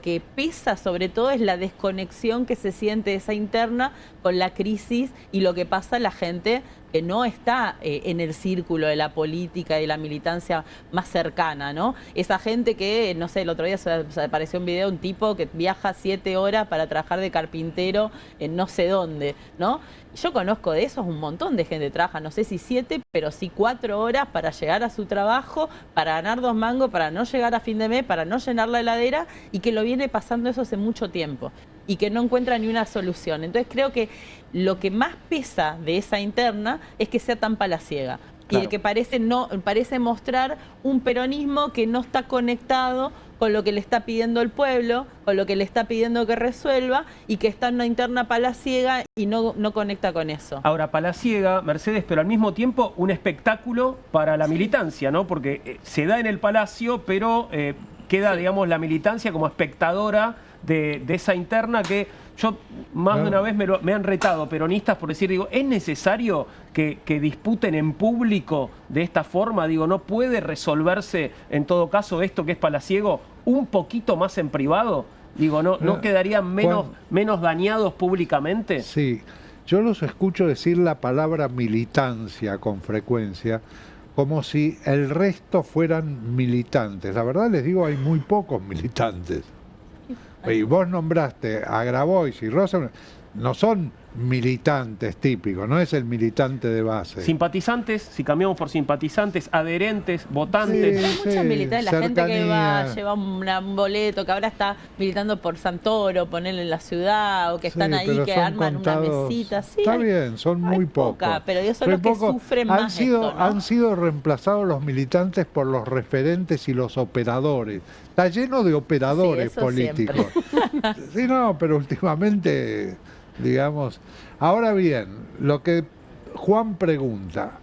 que pesa sobre todo es la desconexión que se siente esa interna con la crisis y lo que pasa a la gente que no está en el círculo de la política y la militancia más cercana, ¿no? Esa gente que, no sé, el otro día se apareció un video de un tipo que viaja 7 horas para trabajar de carpintero en no sé dónde, ¿no? Yo conozco de esos un montón de gente que trabaja, no sé si 7, pero sí 4 horas para llegar a su trabajo, para ganar 2 mangos, para no llegar a fin de mes, para no llenar la heladera y que lo viene pasando eso hace mucho tiempo y que no encuentra ni una solución. Entonces creo que lo que más pesa de esa interna es que sea tan palaciega. Claro. Y el que parece mostrar un peronismo que no está conectado con lo que le está pidiendo el pueblo, con lo que le está pidiendo que resuelva y que está en una interna palaciega y no conecta con eso. Ahora, palaciega, Mercedes, pero al mismo tiempo un espectáculo para la militancia, ¿no? Porque se da en el Palacio, pero queda, digamos, la militancia como espectadora de esa interna que yo más de una vez me han retado peronistas por decir, digo, ¿es necesario que disputen en público de esta forma? Digo, ¿no puede resolverse en todo caso esto que es palaciego un poquito más en privado? Digo, ¿no quedarían menos dañados públicamente? Sí, yo los escucho decir la palabra militancia con frecuencia, como si el resto fueran militantes. La verdad les digo, hay muy pocos militantes. Y vos nombraste a Grabois y Rosenblatt, no son militantes típicos, no es el militante de base. Simpatizantes, si cambiamos por simpatizantes, adherentes, votantes. Sí, hay muchos militantes, la gente que va, lleva un boleto, que ahora está militando por Santoro, ponerle en la ciudad, o que están ahí, que arman una mesita. Sí, está bien, son muy pocos. Pero ellos son los que sufren más esto, ¿no? Han sido reemplazados los militantes por los referentes y los operadores. Está lleno de operadores políticos. Sí, no, pero últimamente, digamos. Ahora bien, lo que Juan pregunta,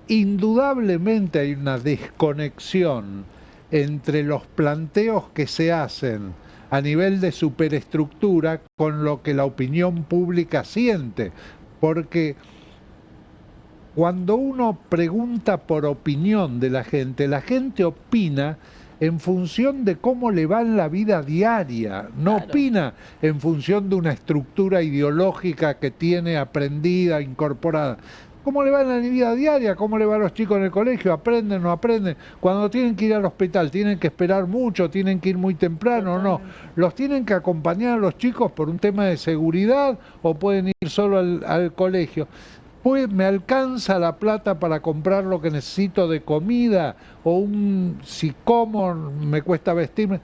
indudablemente hay una desconexión entre los planteos que se hacen a nivel de superestructura con lo que la opinión pública siente, porque cuando uno pregunta por opinión de la gente opina en función de cómo le va en la vida diaria, no opina en función de una estructura ideológica que tiene aprendida, incorporada. ¿Cómo le va en la vida diaria? ¿Cómo le va a los chicos en el colegio? ¿Aprenden, no aprenden? Cuando tienen que ir al hospital, ¿tienen que esperar mucho? ¿Tienen que ir muy temprano o no? ¿Los tienen que acompañar a los chicos por un tema de seguridad o pueden ir solo al colegio? Pues me alcanza la plata para comprar lo que necesito de comida, o si como me cuesta vestirme.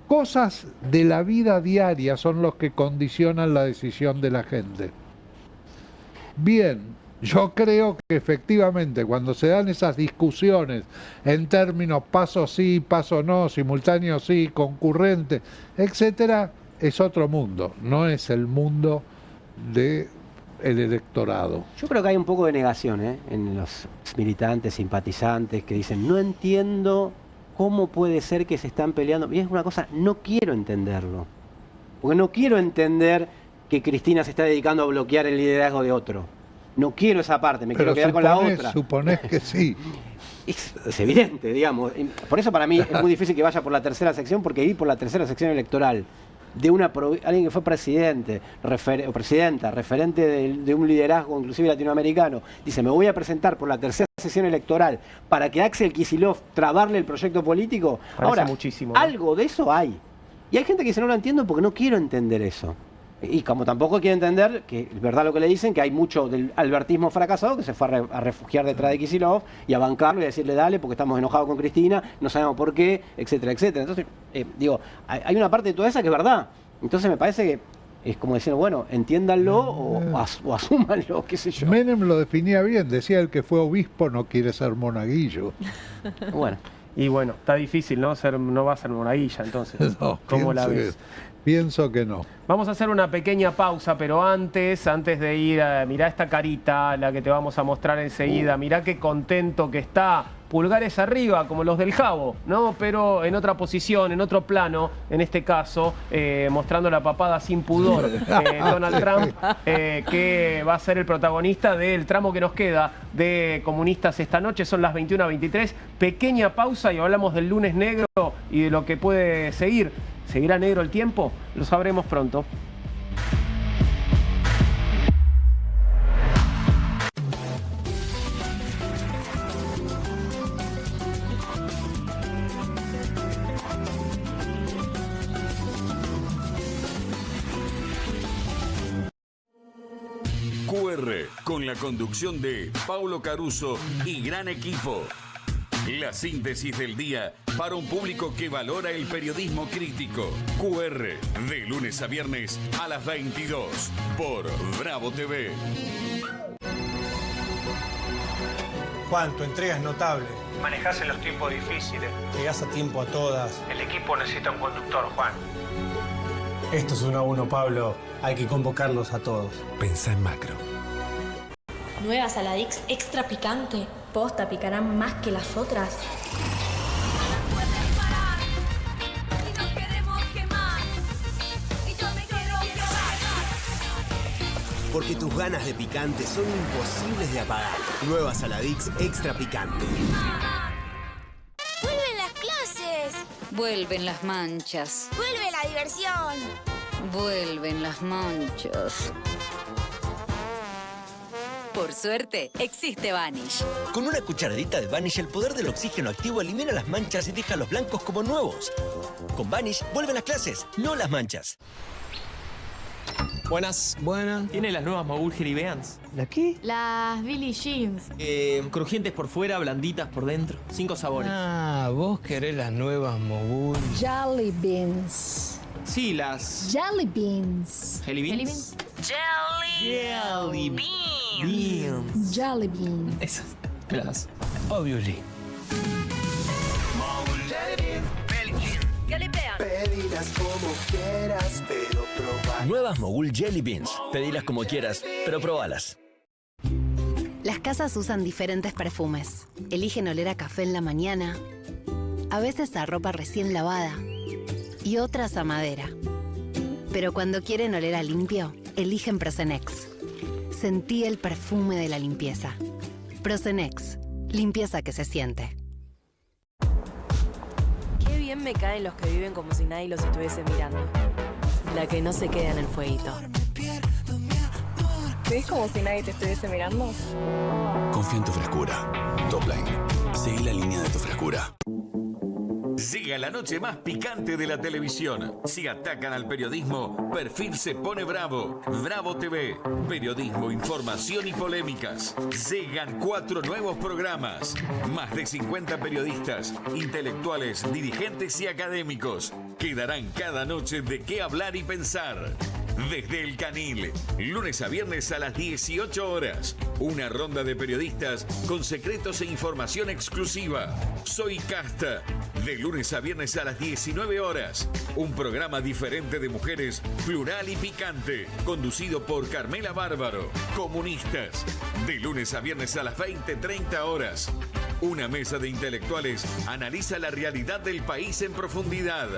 Cosas de la vida diaria son los que condicionan la decisión de la gente. Bien, yo creo que efectivamente cuando se dan esas discusiones en términos paso sí, paso no, simultáneo sí, concurrente, etcétera, es otro mundo, no es el mundo de el electorado. Yo creo que hay un poco de negación en los militantes, simpatizantes, que dicen, no entiendo cómo puede ser que se están peleando. Y es una cosa, no quiero entenderlo. Porque no quiero entender que Cristina se está dedicando a bloquear el liderazgo de otro. No quiero esa parte, me quiero quedar con la otra. Suponés que sí. Es evidente, digamos. Por eso para mí es muy difícil que vaya por la tercera sección, porque ir por la tercera sección electoral de alguien que fue presidente o presidenta, referente de un liderazgo inclusive latinoamericano, dice, me voy a presentar por la tercera sesión electoral para que Axel Kicillof trabarle el proyecto político. Parece Ahora, muchísimo, ¿no? Algo de eso hay. Y hay gente que dice, no lo entiendo porque no quiero entender eso. Y como tampoco quiere entender, que es verdad lo que le dicen, que hay mucho del albertismo fracasado que se fue a refugiar detrás de Kicillof y a bancarlo y a decirle dale porque estamos enojados con Cristina, no sabemos por qué, etcétera, etcétera. Entonces, digo, hay una parte de toda esa que es verdad. Entonces me parece que es como decir, bueno, entiéndanlo o asúmanlo, qué sé yo. Menem lo definía bien, decía el que fue obispo no quiere ser monaguillo. Bueno. Y bueno, está difícil, ¿no? No va a ser monaguilla, entonces. No, ¿Cómo la ves? Pienso que no. Vamos a hacer una pequeña pausa, pero antes de ir, mirá esta carita, la que te vamos a mostrar enseguida. Mirá qué contento que está. Pulgares arriba, como los del Jabo, ¿no? Pero en otra posición, en otro plano, en este caso, mostrando la papada sin pudor. Donald Trump, que va a ser el protagonista del tramo que nos queda de Comunistas esta noche. Son las 21:23. Pequeña pausa y hablamos del lunes negro y de lo que puede seguir. ¿Seguirá negro el tiempo? Lo sabremos pronto. QR, con la conducción de Paulo Caruso y gran equipo. La síntesis del día para un público que valora el periodismo crítico. QR, de lunes a viernes a las 22 por Bravo TV. Juan, tu entrega es notable. Manejás en los tiempos difíciles. Llegás a tiempo a todas. El equipo necesita un conductor, Juan. Esto es 1 a 1, Pablo. Hay que convocarlos a todos. Pensá en macro. Nueva Saladix extra picante. Posta, picarán más que las otras. Porque tus ganas de picante son imposibles de apagar. Nueva Saladix extra picante. ¡Vuelven las clases! Vuelven las manchas. ¡Vuelve la diversión! Vuelven las manchas. Por suerte, existe Vanish. Con una cucharadita de Vanish, el poder del oxígeno activo elimina las manchas y deja los blancos como nuevos. Con Vanish, vuelven las clases, no las manchas. Buenas. ¿Tiene las nuevas Mogul Jelly Beans? ¿La qué? Las Billie Jeans. Crujientes por fuera, blanditas por dentro. 5 sabores. Ah, vos querés las nuevas Mogul. Jelly Beans. Sí, las... Jelly Beans. ¿Jelly Beans? Jelly Beans. Jelly Beans. Esas. Me las das. Obviously. Pedilas como quieras, pero proba. Nuevas Mogul Jelly Beans. Pedilas como quieras, pero probalas. Las casas usan diferentes perfumes. Eligen oler a café en la mañana, a veces a ropa recién lavada y otras a madera. Pero cuando quieren oler a limpio, eligen Prosenex. Sentí el perfume de la limpieza. Prosenex, limpieza que se siente. Qué bien me caen los que viven como si nadie los estuviese mirando. La que no se queda en el fueguito. ¿Ves como si nadie te estuviese mirando? Confía en tu frescura. Topline. Seguí la línea de tu frescura. Llega la noche más picante de la televisión. Si atacan al periodismo, Perfil se pone bravo. Bravo TV. Periodismo, información y polémicas. Llegan 4 nuevos programas. Más de 50 periodistas, intelectuales, dirigentes y académicos que darán cada noche de qué hablar y pensar. Desde El Canil, lunes a viernes a las 18 horas. Una ronda de periodistas con secretos e información exclusiva. Soy Casta. De lunes a viernes a las 19 horas. Un programa diferente de mujeres, plural y picante. Conducido por Carmela Bárbaro. Comunistas. De lunes a viernes a las 20:30 horas. Una mesa de intelectuales analiza la realidad del país en profundidad.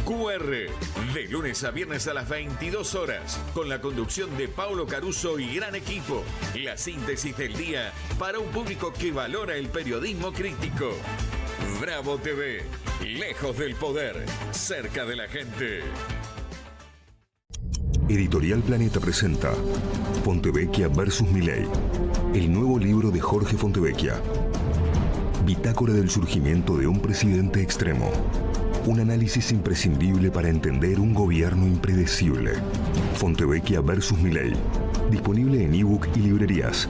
QR, de lunes a viernes a las 22 horas, con la conducción de Paulo Caruso y gran equipo. La síntesis del día para un público que valora el periodismo crítico. Bravo TV, lejos del poder, cerca de la gente. Editorial Planeta presenta Fontevecchia vs. Milei, el nuevo libro de Jorge Fontevecchia. Bitácora del surgimiento de un presidente extremo. Un análisis imprescindible para entender un gobierno impredecible. Fontevecchia versus Milei. Disponible en ebook y librerías.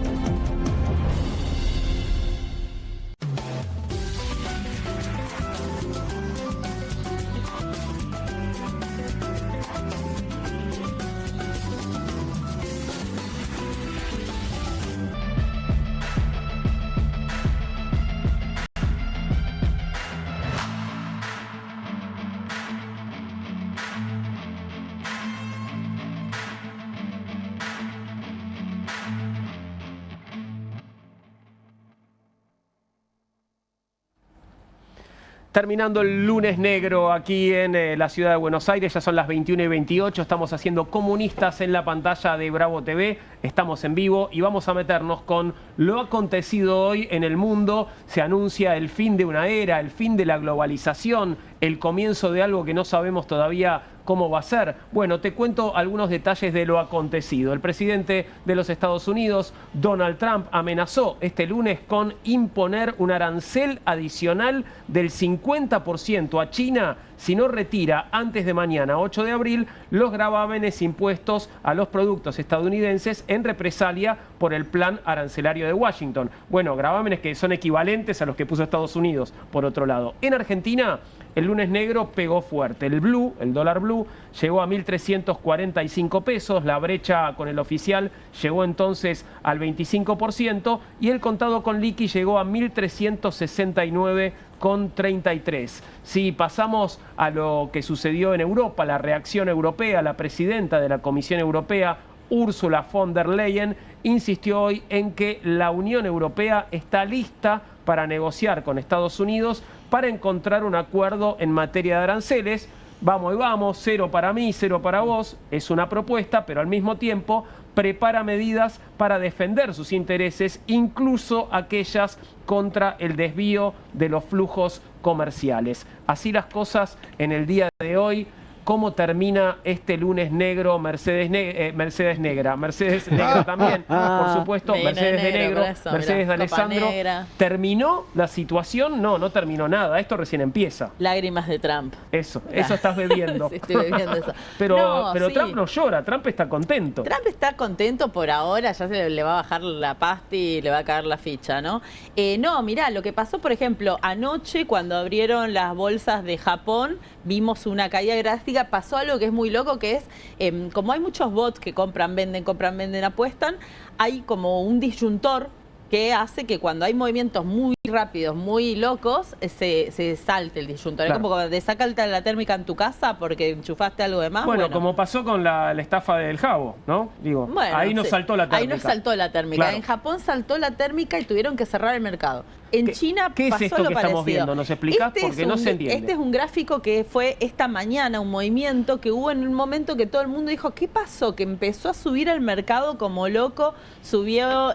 Terminando el lunes negro aquí en la ciudad de Buenos Aires, ya son las 21:28, estamos haciendo Comunistas en la pantalla de Bravo TV, estamos en vivo y vamos a meternos con lo acontecido hoy en el mundo. Se anuncia el fin de una era, el fin de la globalización, el comienzo de algo que no sabemos todavía cómo va a ser. Bueno, te cuento algunos detalles de lo acontecido. El presidente de los Estados Unidos, Donald Trump, amenazó este lunes con imponer un arancel adicional del 50% a China si no retira antes de mañana, 8 de abril, los gravámenes impuestos a los productos estadounidenses en represalia por el plan arancelario de Washington. Bueno, gravámenes que son equivalentes a los que puso Estados Unidos, por otro lado. En Argentina, el lunes negro pegó fuerte. El blue, el dólar blue, llegó a 1.345 pesos. La brecha con el oficial llegó entonces al 25% y el contado con liqui llegó a 1.369,33. Si pasamos a lo que sucedió en Europa, la reacción europea, la presidenta de la Comisión Europea, Ursula von der Leyen, insistió hoy en que la Unión Europea está lista para negociar con Estados Unidos para encontrar un acuerdo en materia de aranceles. Vamos y vamos, cero para mí, cero para vos, es una propuesta, pero al mismo tiempo prepara medidas para defender sus intereses, incluso aquellas contra el desvío de los flujos comerciales. Así las cosas en el día de hoy. ¿Cómo termina este lunes negro? Mercedes negra también, por supuesto, Mercedes de negro, Mercedes de Alessandro. ¿Terminó la situación? No, no terminó nada, esto recién empieza. Lágrimas de Trump. Eso estás bebiendo. Sí, estoy bebiendo eso. Pero sí. Trump no llora, Trump está contento. Trump está contento por ahora, ya se le va a bajar la pasta y le va a caer la ficha, ¿no? No, mirá, lo que pasó, por ejemplo, anoche cuando abrieron las bolsas de Japón, vimos una caída drástica. Pasó algo que es muy loco, que es, como hay muchos bots que compran, venden, apuestan, hay como un disyuntor que hace que cuando hay movimientos muy rápidos, muy locos, se salte el disyuntor. Claro. Es como cuando te saca la térmica en tu casa porque enchufaste algo de más. Bueno, como pasó con la estafa del Jabo, ¿no? Digo, bueno, ahí nos saltó la térmica. Ahí nos saltó la térmica. Claro. En Japón saltó la térmica y tuvieron que cerrar el mercado. En China ¿qué pasó es esto lo que parecido. Estamos viendo? ¿Nos explicás? Porque no se entiende. Este es un gráfico que fue esta mañana, un movimiento que hubo en un momento que todo el mundo dijo, ¿qué pasó? Que empezó a subir el mercado como loco, subió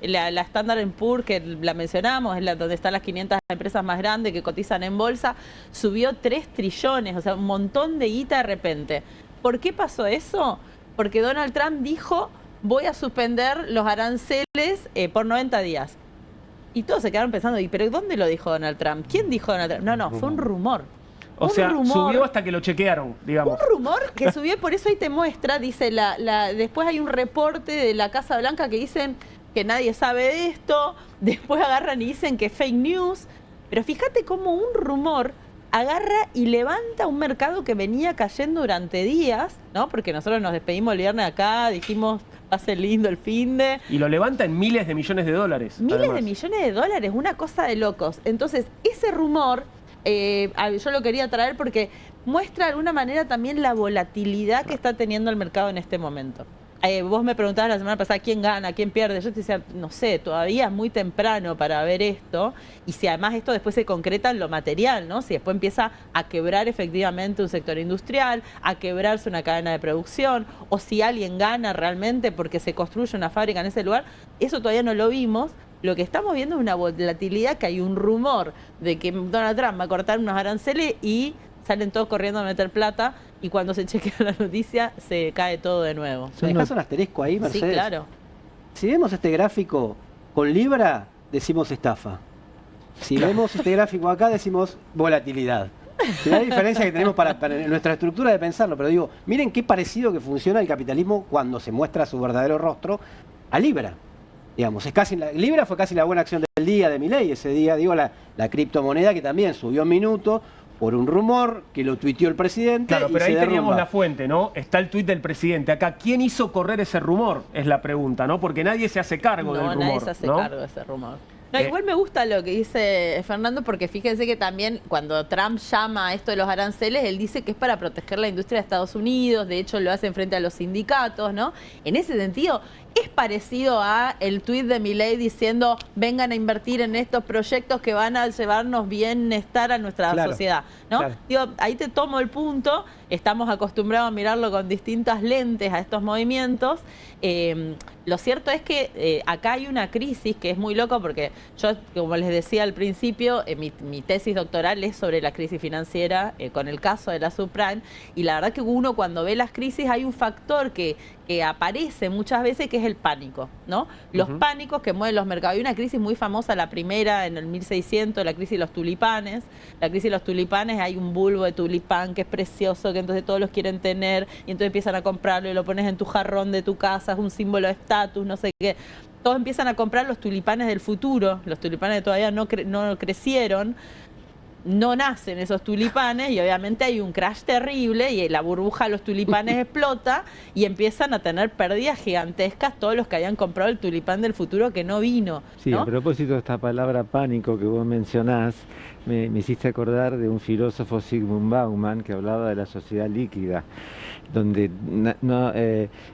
la Standard & Poor's, que la mencionamos, es donde están las 500 empresas más grandes que cotizan en bolsa, subió 3 trillones, o sea, un montón de guita de repente. ¿Por qué pasó eso? Porque Donald Trump dijo, voy a suspender los aranceles por 90 días. Y todos se quedaron pensando, ¿pero dónde lo dijo Donald Trump? ¿Quién dijo Donald Trump? No, fue un rumor. O sea, subió hasta que lo chequearon, digamos. Un rumor que subió, por eso ahí te muestra, dice, después hay un reporte de la Casa Blanca que dicen que nadie sabe de esto, después agarran y dicen que fake news, pero fíjate cómo un rumor agarra y levanta un mercado que venía cayendo durante días, ¿no? Porque nosotros nos despedimos el viernes acá, dijimos, pase lindo el finde. Y lo levanta en miles de millones de dólares. Miles de millones de dólares, una cosa de locos. Entonces, ese rumor, yo lo quería traer porque muestra de alguna manera también la volatilidad que está teniendo el mercado en este momento. Vos me preguntabas la semana pasada quién gana, quién pierde. Yo te decía, no sé, todavía es muy temprano para ver esto. Y si además esto después se concreta en lo material, ¿no? Si después empieza a quebrar efectivamente un sector industrial, a quebrarse una cadena de producción, o si alguien gana realmente porque se construye una fábrica en ese lugar, eso todavía no lo vimos. Lo que estamos viendo es una volatilidad, que hay un rumor de que Donald Trump va a cortar unos aranceles y salen todos corriendo a meter plata, y cuando se chequea la noticia se cae todo de nuevo. ¿Me dejás un asterisco ahí, Mercedes? Sí, claro. Si vemos este gráfico con libra, decimos estafa. Si vemos este gráfico acá, decimos volatilidad. La diferencia que tenemos para nuestra estructura de pensarlo, pero digo, miren qué parecido que funciona el capitalismo cuando se muestra su verdadero rostro a Libra. Digamos, Libra fue casi la buena acción del día de Milei, ese día, digo, la criptomoneda que también subió en minuto por un rumor que lo tuiteó el presidente. Claro, pero y ahí se teníamos derrumba. la fuente, ¿no? Está el tuit del presidente. Acá, ¿quién hizo correr ese rumor? Es la pregunta, ¿no? Porque nadie se hace cargo del rumor. No, nadie se hace cargo de ese rumor. No, igual me gusta lo que dice Fernando, porque fíjense que también cuando Trump llama a esto de los aranceles, él dice que es para proteger la industria de Estados Unidos, de hecho lo hace frente a los sindicatos, ¿no? En ese sentido, es parecido a el tuit de Milei diciendo vengan a invertir en estos proyectos que van a llevarnos bienestar a nuestra sociedad, ¿no? Claro. Digo, ahí te tomo el punto, estamos acostumbrados a mirarlo con distintas lentes a estos movimientos. Lo cierto es que acá hay una crisis que es muy loco porque yo, como les decía al principio, mi tesis doctoral es sobre la crisis financiera con el caso de la subprime, y la verdad que uno cuando ve las crisis hay un factor que aparece muchas veces, que es el pánico, ¿no? Los pánicos que mueven los mercados. Hay una crisis muy famosa, la primera en el 1600, la crisis de los tulipanes. La crisis de los tulipanes, hay un bulbo de tulipán que es precioso, que entonces todos los quieren tener, y entonces empiezan a comprarlo y lo pones en tu jarrón de tu casa, es un símbolo de estatus, no sé qué. Todos empiezan a comprar los tulipanes del futuro, los tulipanes que todavía no crecieron. No nacen esos tulipanes y obviamente hay un crash terrible y la burbuja de los tulipanes explota y empiezan a tener pérdidas gigantescas todos los que habían comprado el tulipán del futuro que no vino, Sí, ¿no? A propósito de esta palabra pánico que vos mencionás, me hiciste acordar de un filósofo, Zygmunt Bauman, que hablaba de la sociedad líquida, donde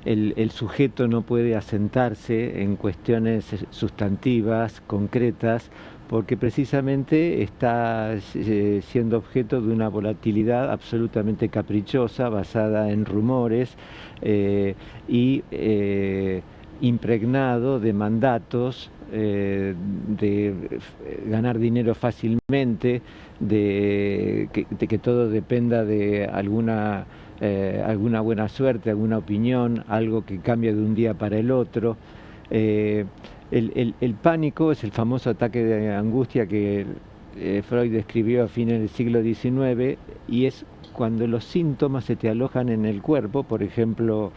el sujeto no puede asentarse en cuestiones sustantivas, concretas, porque precisamente está siendo objeto de una volatilidad absolutamente caprichosa, basada en rumores y impregnado de mandatos, de ganar dinero fácilmente, de que todo dependa de alguna buena suerte, alguna opinión, algo que cambia de un día para el otro. El pánico es el famoso ataque de angustia que Freud describió a fines del siglo XIX, y es cuando los síntomas se te alojan en el cuerpo. Por ejemplo,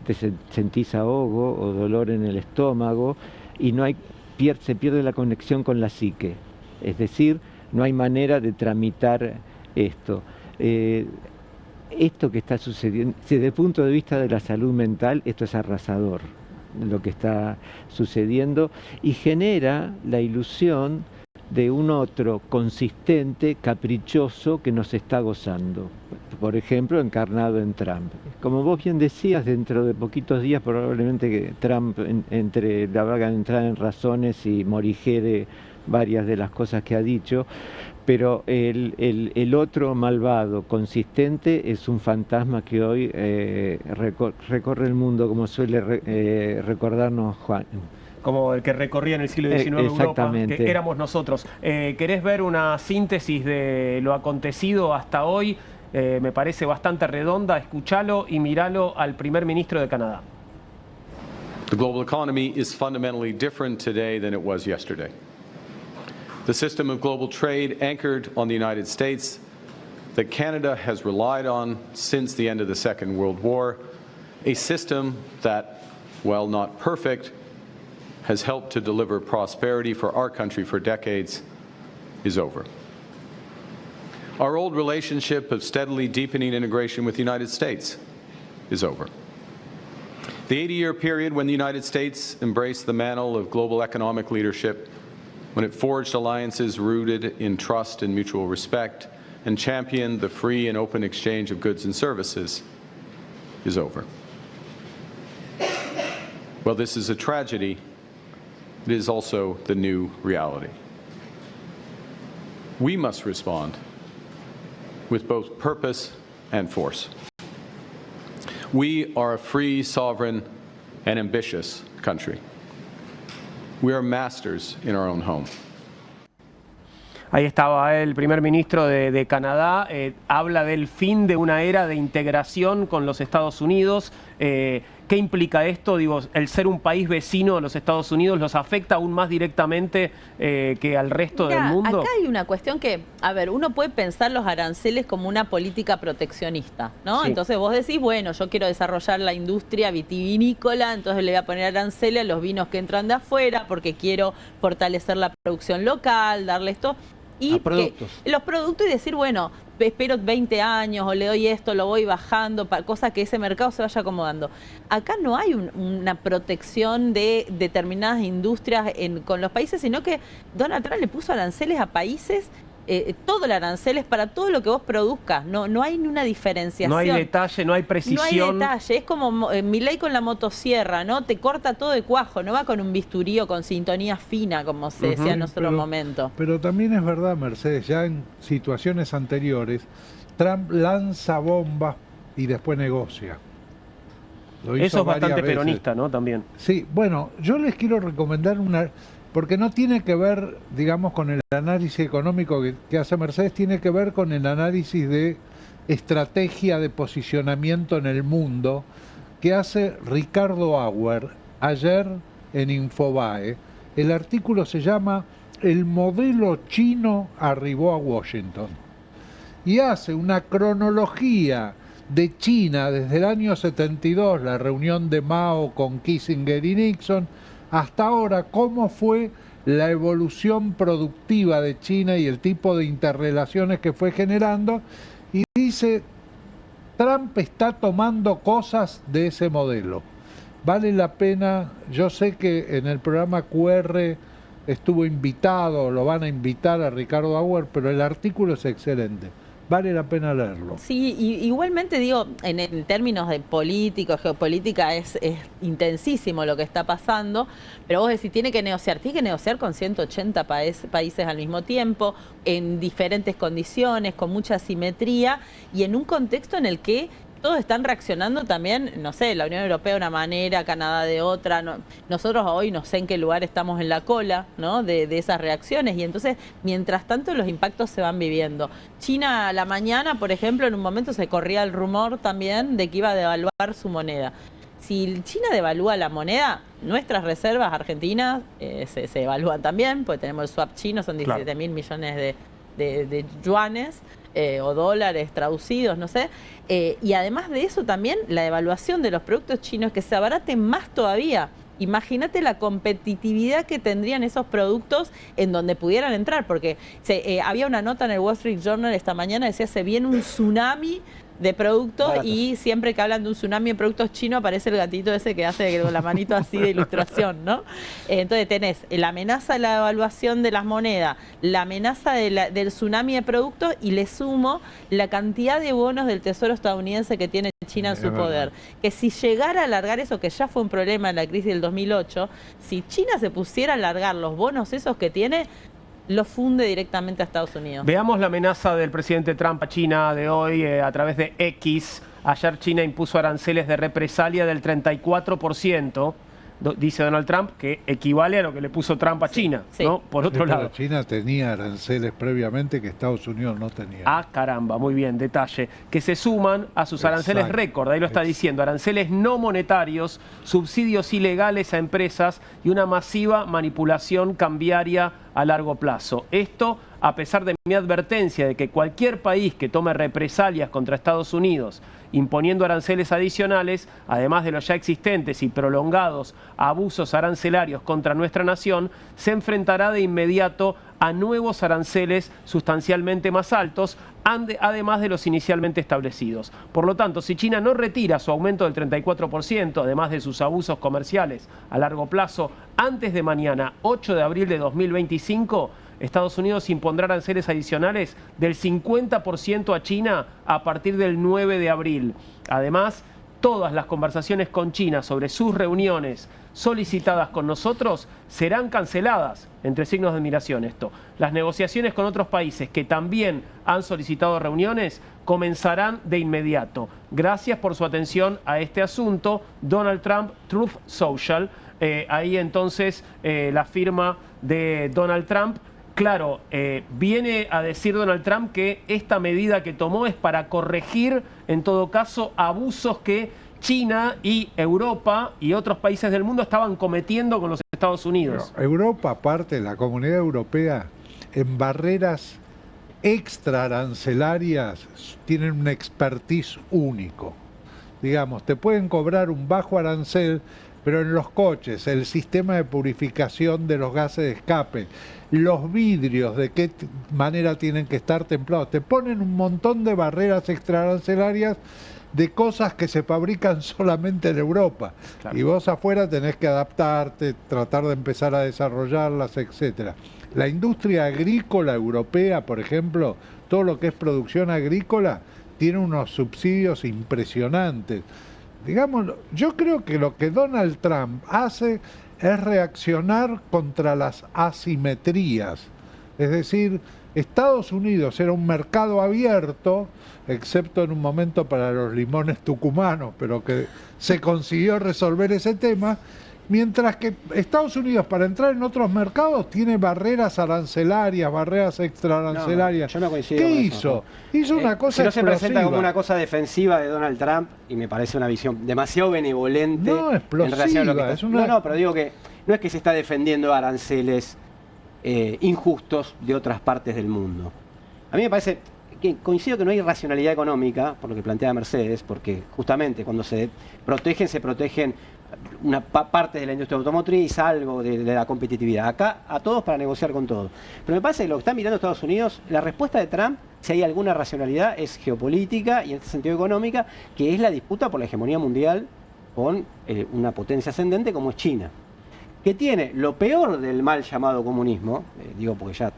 te sentís ahogo o dolor en el estómago y se pierde la conexión con la psique, es decir, no hay manera de tramitar esto. Esto que está sucediendo, desde el punto de vista de la salud mental, esto es arrasador, lo que está sucediendo, y genera la ilusión de un otro consistente, caprichoso, que nos está gozando. Por ejemplo, encarnado en Trump. Como vos bien decías, dentro de poquitos días probablemente que Trump haga entrar en razones y morigere varias de las cosas que ha dicho, pero el otro malvado, consistente, es un fantasma que hoy recorre el mundo, como suele recordarnos Juan. Como el que recorría en el siglo XIX Europa, que éramos nosotros. ¿Querés ver una síntesis de lo acontecido hasta hoy? Me parece bastante redonda. Escuchalo y miralo al primer ministro de Canadá. The global economy is fundamentally different today than it was yesterday. The system of global trade anchored on the United States that Canada has relied on since the end of the Second World War, a system that, while not perfect, has helped to deliver prosperity for our country for decades, is over. Our old relationship of steadily deepening integration with the United States is over. The 80-year period when the United States embraced the mantle of global economic leadership, when it forged alliances rooted in trust and mutual respect, and championed the free and open exchange of goods and services, is over. Well, this is a tragedy. It is also the new reality. We must respond with both purpose and force. We are a free, sovereign, and ambitious country. We are masters in our own home. Ahí estaba el primer ministro de Canadá, habla del fin de una era de integración con los Estados Unidos, ¿Qué implica esto? Digo, el ser un país vecino de los Estados Unidos los afecta aún más directamente que al resto del mundo. Acá hay una cuestión que, a ver, uno puede pensar los aranceles como una política proteccionista, ¿no? Sí. Entonces vos decís, bueno, yo quiero desarrollar la industria vitivinícola, entonces le voy a poner aranceles a los vinos que entran de afuera porque quiero fortalecer la producción local, darle esto. Y los productos y decir, bueno, espero 20 años o le doy esto, lo voy bajando, cosa que ese mercado se vaya acomodando. Acá no hay una protección de determinadas industrias con los países, sino que Donald Trump le puso aranceles a países, todo el arancel es para todo lo que vos produzcas, no hay ni una diferenciación. No hay detalle, no hay precisión. No hay detalle, es como Milei con la motosierra, ¿no? Te corta todo de cuajo, no va con un bisturí o con sintonía fina, como se decía en otro momento. Pero también es verdad, Mercedes, ya en situaciones anteriores, Trump lanza bombas y después negocia. Eso es bastante peronista, ¿no? También. Sí, bueno, yo les quiero recomendar porque no tiene que ver, digamos, con el análisis económico que hace Mercedes, tiene que ver con el análisis de estrategia de posicionamiento en el mundo que hace Ricardo Auer ayer en Infobae. El artículo se llama "El modelo chino arribó a Washington" y hace una cronología de China desde el año 72, la reunión de Mao con Kissinger y Nixon, hasta ahora, cómo fue la evolución productiva de China y el tipo de interrelaciones que fue generando, y dice, Trump está tomando cosas de ese modelo. Vale la pena, yo sé que en el programa QR estuvo invitado, lo van a invitar a Ricardo Auer, pero el artículo es excelente. Vale la pena leerlo. Sí, y igualmente digo, en términos de política, geopolítica, es intensísimo lo que está pasando, pero vos decís, tiene que negociar con 180 países al mismo tiempo, en diferentes condiciones, con mucha asimetría, y en un contexto en el que todos están reaccionando también, no sé, la Unión Europea de una manera, Canadá de otra. Nosotros hoy no sé en qué lugar estamos en la cola, ¿no? de esas reacciones, y entonces, mientras tanto, los impactos se van viviendo. China a la mañana, por ejemplo, en un momento se corría el rumor también de que iba a devaluar su moneda. Si China devalúa la moneda, nuestras reservas argentinas se devalúan también, porque tenemos el swap chino, son 17.000 millones de yuanes. O dólares traducidos, no sé. Y además de eso también la devaluación de los productos chinos, que se abaraten más todavía. Imagínate la competitividad que tendrían esos productos en donde pudieran entrar, porque había una nota en el Wall Street Journal esta mañana, decía, se viene un tsunami de productos, y siempre que hablan de un tsunami de productos chinos aparece el gatito ese que hace con la manito así de ilustración, ¿no? Entonces tenés la amenaza de la devaluación de las monedas, la amenaza del tsunami de productos, y le sumo la cantidad de bonos del Tesoro estadounidense que tiene China en su poder. Que si llegara a alargar eso, que ya fue un problema en la crisis del 2008, si China se pusiera a alargar los bonos esos que tiene, lo funde directamente a Estados Unidos. Veamos la amenaza del presidente Trump a China de hoy a través de X. Ayer China impuso aranceles de represalia del 34%, dice Donald Trump, que equivale a lo que le puso Trump a China, ¿no? Por otro lado. China tenía aranceles previamente que Estados Unidos no tenía. Ah, caramba, muy bien, detalle. Que se suman a sus aranceles récord, ahí lo está diciendo, aranceles no monetarios, subsidios ilegales a empresas y una masiva manipulación cambiaria a largo plazo. Esto a pesar de mi advertencia de que cualquier país que tome represalias contra Estados Unidos imponiendo aranceles adicionales, además de los ya existentes y prolongados abusos arancelarios contra nuestra nación, se enfrentará de inmediato a nuevos aranceles sustancialmente más altos, además de los inicialmente establecidos. Por lo tanto, si China no retira su aumento del 34%, además de sus abusos comerciales a largo plazo, antes de mañana, 8 de abril de 2025, Estados Unidos impondrá aranceles adicionales del 50% a China a partir del 9 de abril. Además, todas las conversaciones con China sobre sus reuniones solicitadas con nosotros serán canceladas, entre signos de admiración esto. Las negociaciones con otros países que también han solicitado reuniones comenzarán de inmediato. Gracias por su atención a este asunto. Donald Trump, Truth Social. Ahí entonces la firma de Donald Trump. Claro, viene a decir Donald Trump que esta medida que tomó es para corregir, en todo caso, abusos que China y Europa y otros países del mundo estaban compitiendo con los Estados Unidos. Pero Europa, aparte de la Comunidad Europea, en barreras extrarancelarias tienen un expertise único. Digamos, te pueden cobrar un bajo arancel, pero en los coches, el sistema de purificación de los gases de escape, los vidrios, de qué manera tienen que estar templados, te ponen un montón de barreras extrarancelarias de cosas que se fabrican solamente en Europa. Claro. Y vos afuera tenés que adaptarte, tratar de empezar a desarrollarlas, etcétera. La industria agrícola europea, por ejemplo, todo lo que es producción agrícola, tiene unos subsidios impresionantes. Digamos, yo creo que lo que Donald Trump hace es reaccionar contra las asimetrías. Es decir, Estados Unidos era un mercado abierto, excepto en un momento para los limones tucumanos, pero que se consiguió resolver ese tema, mientras que Estados Unidos para entrar en otros mercados tiene barreras arancelarias, barreras extrarancelarias. Yo no coincido ¿Qué con hizo? Eso. Hizo una cosa si no se presenta explosiva. como una cosa defensiva de Donald Trump, y me parece una visión demasiado benevolente. No, explosiva. En relación a lo que está... Es una... No, pero digo que no es que se está defendiendo aranceles injustos de otras partes del mundo. A mí me parece que coincido que no hay racionalidad económica, por lo que plantea Mercedes, porque justamente cuando se protegen una parte de la industria automotriz, algo de la competitividad. Acá a todos para negociar con todos. Pero me parece que lo que está mirando Estados Unidos, la respuesta de Trump, si hay alguna racionalidad, es geopolítica y en este sentido económica, que es la disputa por la hegemonía mundial con una potencia ascendente como es China, que tiene lo peor del mal llamado comunismo, digo porque ya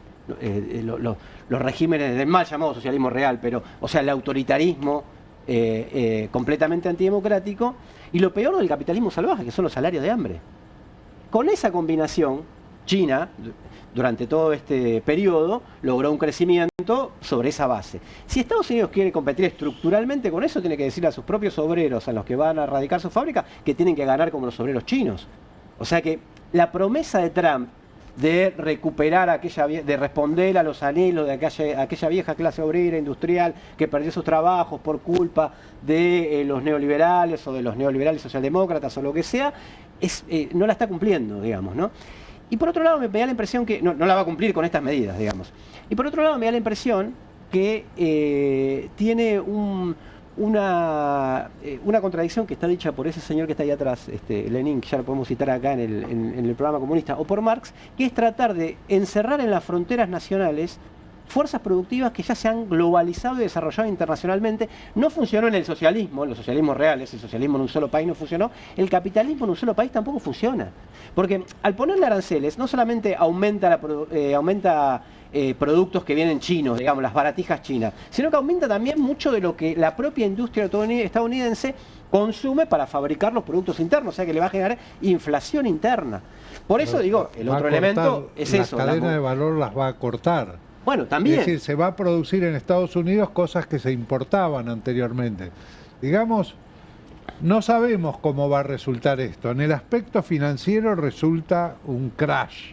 los regímenes del mal llamado socialismo real, pero, o sea, el autoritarismo completamente antidemocrático, y lo peor del capitalismo salvaje, que son los salarios de hambre. Con esa combinación, China, durante todo este periodo, logró un crecimiento sobre esa base. Si Estados Unidos quiere competir estructuralmente con eso, tiene que decirle a sus propios obreros, a los que van a radicar su fábrica, que tienen que ganar como los obreros chinos. O sea que la promesa de Trump de recuperar de responder a los anhelos de aquella vieja clase obrera industrial que perdió sus trabajos por culpa de los neoliberales o de los neoliberales socialdemócratas o lo que sea, no la está cumpliendo, digamos, ¿no? Y por otro lado me da la impresión que no la va a cumplir con estas medidas, digamos. Y por otro lado me da la impresión que tiene una contradicción que está dicha por ese señor que está ahí atrás, Lenin, que ya lo podemos citar acá en el programa comunista, o por Marx, que es tratar de encerrar en las fronteras nacionales fuerzas productivas que ya se han globalizado y desarrollado internacionalmente. No funcionó en el socialismo, en los socialismos reales, el socialismo en un solo país no funcionó, el capitalismo en un solo país tampoco funciona. Porque al ponerle aranceles, no solamente aumenta productos que vienen chinos, digamos, las baratijas chinas, sino que aumenta también mucho de lo que la propia industria estadounidense consume para fabricar los productos internos, o sea que le va a generar inflación interna. Por eso digo, el otro elemento es eso. La cadena de valor las va a cortar. Bueno, también. Es decir, se va a producir en Estados Unidos cosas que se importaban anteriormente. Digamos, no sabemos cómo va a resultar esto. En el aspecto financiero resulta un crash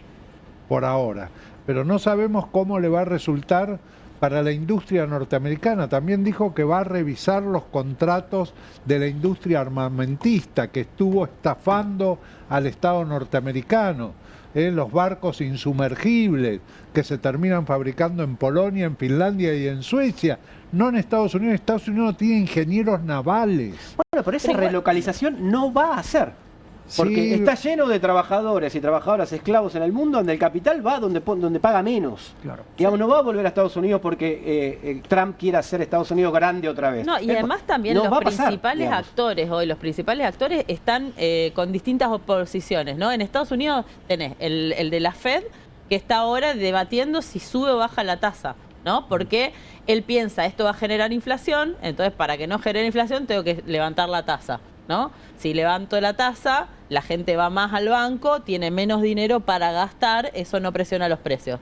por ahora, pero no sabemos cómo le va a resultar para la industria norteamericana. También dijo que va a revisar los contratos de la industria armamentista que estuvo estafando al Estado norteamericano. Los barcos insumergibles que se terminan fabricando en Polonia, en Finlandia y en Suecia, no en Estados Unidos. Estados Unidos no tiene ingenieros navales. Bueno, pero esa relocalización no va a ser. Porque sí, está lleno de trabajadores y trabajadoras esclavos en el mundo donde el capital va donde paga menos. Claro. Digamos, no va a volver a Estados Unidos porque Trump quiera hacer Estados Unidos grande otra vez. No, y además también los principales actores hoy, los principales actores están con distintas oposiciones, ¿no? En Estados Unidos tenés el de la Fed, que está ahora debatiendo si sube o baja la tasa, ¿no? Porque él piensa, esto va a generar inflación, entonces para que no genere inflación tengo que levantar la tasa, ¿no? Si levanto la tasa, la gente va más al banco, tiene menos dinero para gastar, eso no presiona los precios.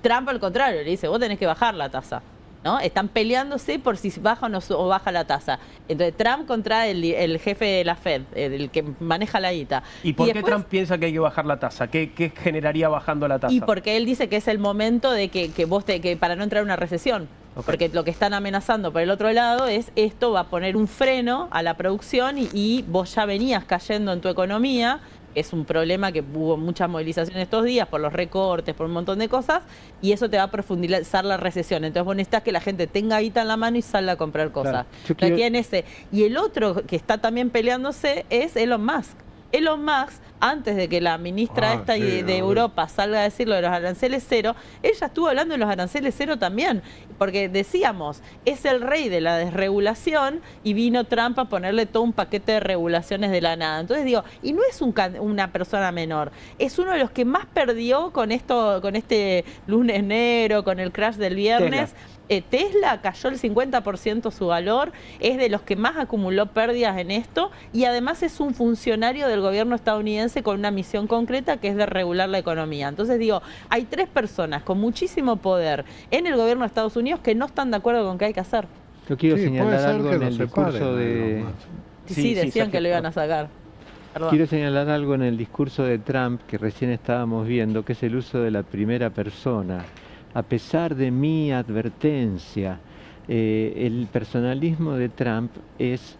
Trump, al contrario, le dice, vos tenés que bajar la tasa, ¿no? Están peleándose por si baja o baja la tasa. Entonces, Trump contra el jefe de la Fed, el que maneja la guita. ¿Y por qué Trump piensa que hay que bajar la tasa? ¿Qué generaría bajando la tasa? Y porque él dice que es el momento de que para no entrar en una recesión. Porque lo que están amenazando por el otro lado es esto va a poner un freno a la producción y vos ya venías cayendo en tu economía. Es un problema que hubo mucha movilización estos días por los recortes, por un montón de cosas, y eso te va a profundizar la recesión. Entonces vos necesitas que la gente tenga guita en la mano y salga a comprar cosas. Claro. Y el otro que está también peleándose es Elon Musk. Elon Musk, antes de que la ministra de Europa salga a decir lo de los aranceles cero, ella estuvo hablando de los aranceles cero también, porque decíamos, es el rey de la desregulación y vino Trump a ponerle todo un paquete de regulaciones de la nada. Entonces digo, y no es una persona menor, es uno de los que más perdió con este lunes negro, con el crash del viernes. Tesla cayó el 50% su valor, es de los que más acumuló pérdidas en esto y además es un funcionario del gobierno estadounidense con una misión concreta que es de regular la economía. Entonces digo, hay 3 personas con muchísimo poder en el gobierno de Estados Unidos que no están de acuerdo con qué hay que hacer. Yo quiero señalar algo en el discurso de... Sí, decían que lo iban a sacar. Perdón. Quiero señalar algo en el discurso de Trump que recién estábamos viendo, que es el uso de la primera persona. A pesar de mi advertencia, el personalismo de Trump es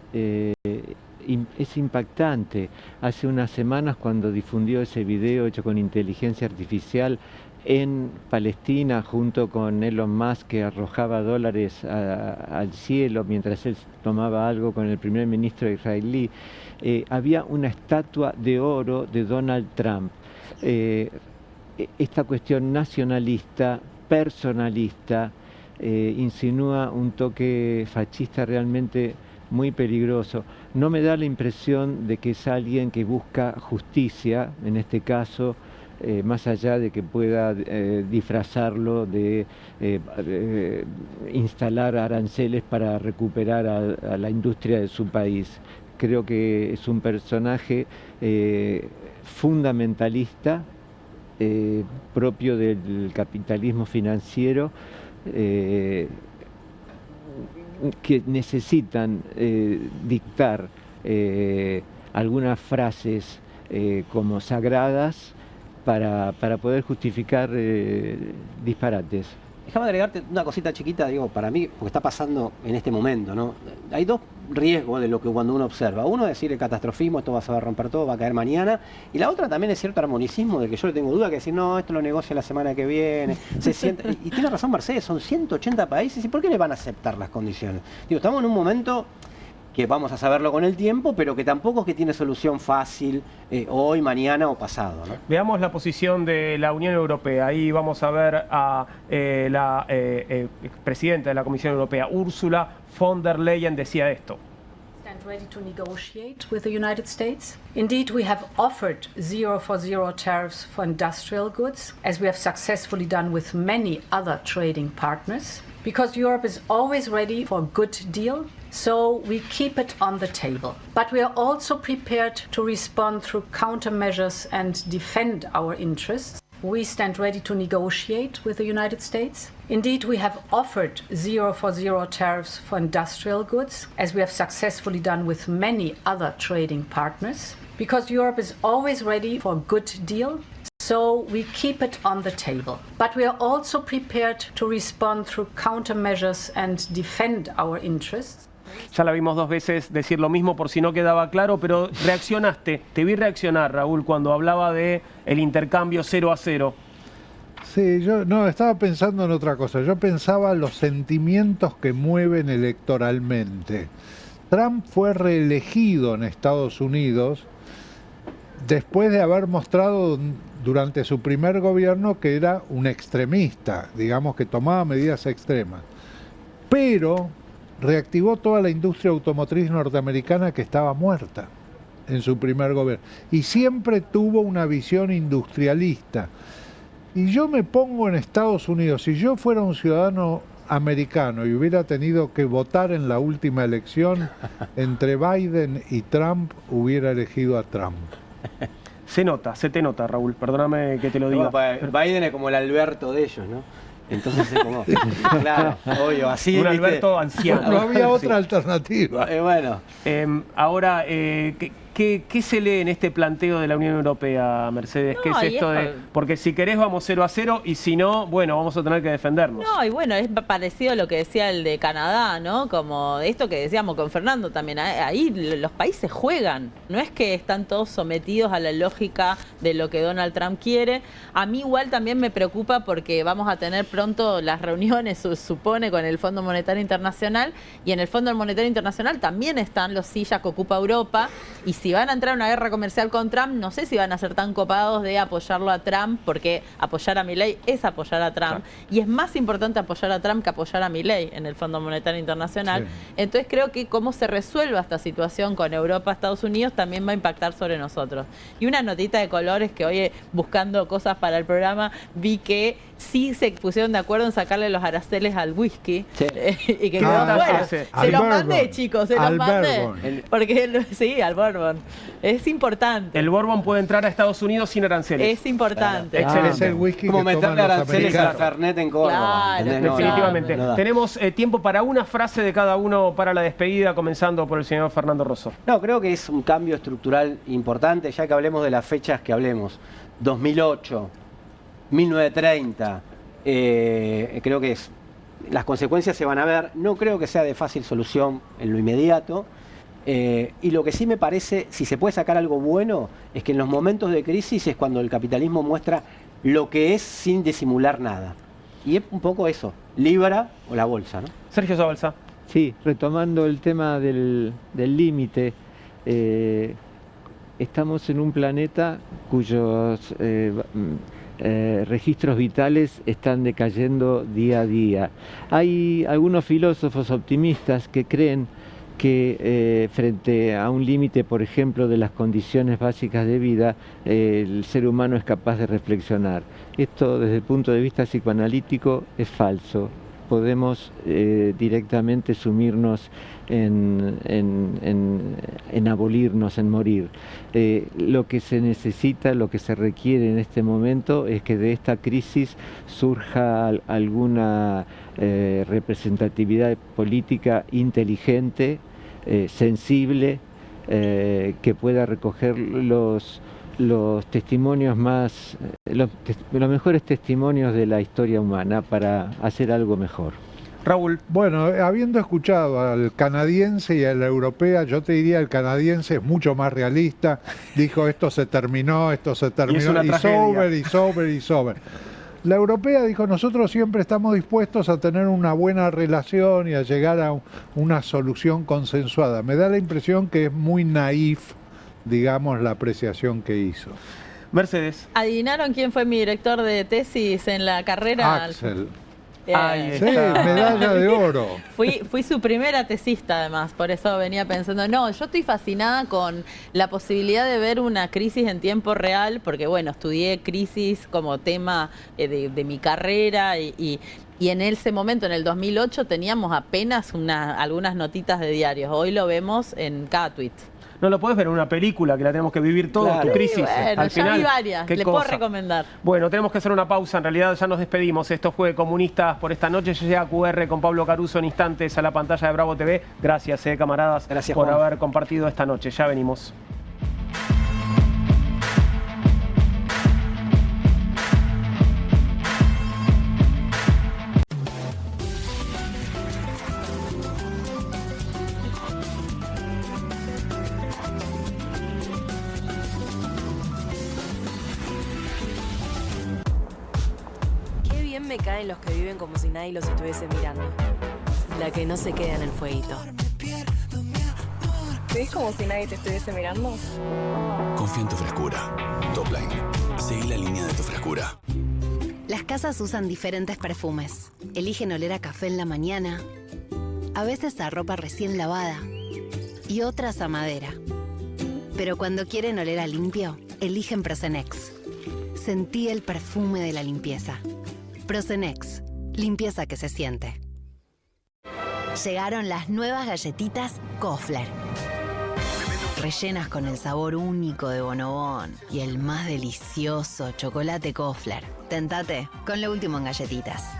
impactante. Hace unas semanas, cuando difundió ese video hecho con inteligencia artificial en Palestina, junto con Elon Musk, que arrojaba dólares al cielo mientras él tomaba algo con el primer ministro israelí, había una estatua de oro de Donald Trump. Esta cuestión nacionalista, personalista, insinúa un toque fascista realmente muy peligroso. No me da la impresión de que es alguien que busca justicia, en este caso, más allá de que pueda disfrazarlo de instalar aranceles para recuperar a la industria de su país. Creo que es un personaje fundamentalista, propio del capitalismo financiero, que necesitan dictar algunas frases como sagradas para poder justificar disparates. Déjame agregarte una cosita chiquita, digo, para mí, porque está pasando en este momento, ¿no? Hay 2 riesgos de lo que cuando uno observa. Uno es decir el catastrofismo, esto va a romper todo, va a caer mañana. Y la otra también es cierto armonicismo, del que yo le tengo duda, que decir, no, esto lo negocia la semana que viene. Y tiene razón Mercedes, son 180 países, ¿y por qué le van a aceptar las condiciones? Digo, estamos en un momento que vamos a saberlo con el tiempo, pero que tampoco es que tiene solución fácil hoy, mañana o pasado, ¿no? Veamos la posición de la Unión Europea. Ahí vamos a ver a la presidenta de la Comisión Europea, Ursula von der Leyen, decía esto. Stand ready to negotiate with the United States. Indeed, we have offered 0 for 0 tariffs for industrial goods, as we have successfully done with many other trading partners, because Europe is always ready for a good deal. So we keep it on the table. But we are also prepared to respond through countermeasures and defend our interests. We stand ready to negotiate with the United States. Indeed, we have offered 0 for 0 tariffs for industrial goods, as we have successfully done with many other trading partners, because Europe is always ready for a good deal. So we keep it on the table. But we are also prepared to respond through countermeasures and defend our interests. Ya la vimos 2 veces decir lo mismo por si no quedaba claro, pero reaccionaste, te vi reaccionar, Raúl, cuando hablaba de el intercambio 0 a 0. Sí, yo no, estaba pensando en otra cosa. Yo pensaba los sentimientos que mueven electoralmente. Trump fue reelegido en Estados Unidos después de haber mostrado durante su primer gobierno que era un extremista, digamos que tomaba medidas extremas. Pero reactivó toda la industria automotriz norteamericana que estaba muerta en su primer gobierno. Y siempre tuvo una visión industrialista. Y yo me pongo en Estados Unidos, si yo fuera un ciudadano americano y hubiera tenido que votar en la última elección entre Biden y Trump, hubiera elegido a Trump. Se te nota, Raúl, perdóname que te lo diga. Biden es como el Alberto de ellos, ¿no? Entonces es como, claro, obvio, así. Un Alberto anciano. No había otra alternativa. Bueno. Ahora, ¿Qué se lee en este planteo de la Unión Europea, Mercedes? ¿Qué es esto de...? Porque si querés vamos 0-0 y si no, bueno, vamos a tener que defendernos. No, y bueno, es parecido a lo que decía el de Canadá, ¿no? Como esto que decíamos con Fernando también. Ahí los países juegan. No es que están todos sometidos a la lógica de lo que Donald Trump quiere. A mí igual también me preocupa porque vamos a tener pronto las reuniones, supone, con el Fondo Monetario Internacional. Y en el Fondo Monetario Internacional también están los sillas que ocupa Europa. Y si van a entrar en una guerra comercial con Trump, no sé si van a ser tan copados de apoyarlo a Trump, porque apoyar a Milei es apoyar a Trump. Claro. Y es más importante apoyar a Trump que apoyar a Milei en el Fondo Monetario Internacional. Sí. Entonces creo que cómo se resuelva esta situación con Europa, Estados Unidos, también va a impactar sobre nosotros. Y una notita de colores que hoy, buscando cosas para el programa, vi que sí se pusieron de acuerdo en sacarle los aranceles al whisky. Sí. Y que quedó fuera. Se los mandé, chicos, se los mandé. Porque sí, al bourbon. Es importante. El bourbon puede entrar a Estados Unidos sin aranceles. Es importante. Excelente. Es el whisky como que meterle aranceles al Fernet en Córdoba. Claro, definitivamente. No. Tenemos tiempo para una frase de cada uno para la despedida, comenzando por el señor Fernando Rosso. No, creo que es un cambio estructural importante, ya que hablemos de las fechas que hablemos. 2008, 1930, creo que las consecuencias se van a ver. No creo que sea de fácil solución en lo inmediato. Y lo que sí me parece, si se puede sacar algo bueno, es que en los momentos de crisis es cuando el capitalismo muestra lo que es sin disimular nada. Y es un poco eso, Libra o la bolsa, ¿no? Sergio Zabalza. Sí, retomando el tema del límite, estamos en un planeta cuyos registros vitales están decayendo día a día. Hay algunos filósofos optimistas que creen que frente a un límite, por ejemplo, de las condiciones básicas de vida, el ser humano es capaz de reflexionar. Esto, desde el punto de vista psicoanalítico, es falso. Podemos directamente sumirnos en abolirnos, en morir. Lo que se necesita, lo que se requiere en este momento es que de esta crisis surja alguna representatividad política inteligente, sensible, que pueda recoger los testimonios más, los mejores testimonios de la historia humana para hacer algo mejor. Raúl. Bueno, habiendo escuchado al canadiense y a la europea, yo te diría el canadiense es mucho más realista. Dijo, esto se terminó, y sober. La europea dijo, nosotros siempre estamos dispuestos a tener una buena relación y a llegar a una solución consensuada. Me da la impresión que es muy naif, digamos, la apreciación que hizo. Mercedes. ¿Adivinaron quién fue mi director de tesis en la carrera? Axel. Sí, medalla de oro. Fui su primera tesista, además, por eso venía pensando, no, yo estoy fascinada con la posibilidad de ver una crisis en tiempo real, porque bueno, estudié crisis como tema de mi carrera y en ese momento, en el 2008, teníamos apenas algunas notitas de diarios. Hoy lo vemos en cada tweet. No lo podés ver en una película que la tenemos que vivir todo, claro. Tu crisis. Bueno, al final, vi varias, le puedo recomendar. Bueno, tenemos que hacer una pausa, en realidad ya nos despedimos. Esto fue Comunistas por esta noche. Yo llega QR con Pablo Caruso en instantes a la pantalla de Bravo TV. Gracias, camaradas, por haber compartido esta noche. Ya venimos. Me caen los que viven como si nadie los estuviese mirando. La que no se queda en el fueguito. ¿Ves como si nadie te estuviese mirando? Confía en tu frescura. Topline. Seguí la línea de tu frescura. Las casas usan diferentes perfumes. Eligen oler a café en la mañana, a veces a ropa recién lavada y otras a madera. Pero cuando quieren oler a limpio, eligen Prosenex. Sentí el perfume de la limpieza. Prosenex, limpieza que se siente. Llegaron las nuevas galletitas Kofler. Rellenas con el sabor único de Bonobón y el más delicioso chocolate Kofler. Tentate con lo último en galletitas.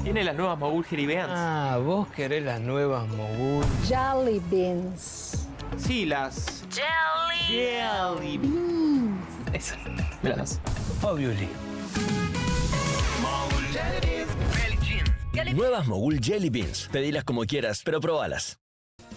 Tiene las nuevas Mogul Jelly Beans. Ah, vos querés las nuevas Mogul. Jelly beans. Sí, las... Jelly Beans. Esas. Me las das. Obviously. Nuevas Mogul Jelly Beans. Pedilas como quieras, pero probalas.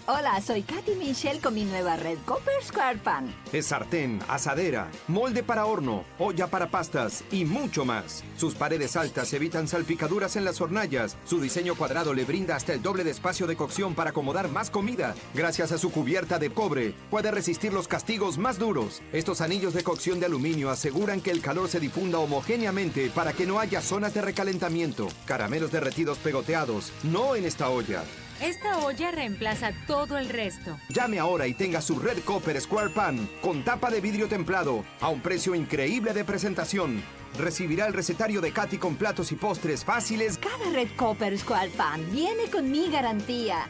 Hola, soy Katy Michelle con mi nueva Red Copper Square Pan. Es sartén, asadera, molde para horno, olla para pastas y mucho más. Sus paredes altas evitan salpicaduras en las hornallas. Su diseño cuadrado le brinda hasta el doble de espacio de cocción para acomodar más comida. Gracias a su cubierta de cobre, puede resistir los castigos más duros. Estos anillos de cocción de aluminio aseguran que el calor se difunda homogéneamente para que no haya zonas de recalentamiento. Caramelos derretidos pegoteados, no en esta olla. Esta olla reemplaza todo el resto. Llame ahora y tenga su Red Copper Square Pan con tapa de vidrio templado a un precio increíble de presentación. Recibirá el recetario de Katy con platos y postres fáciles. Cada Red Copper Square Pan viene con mi garantía.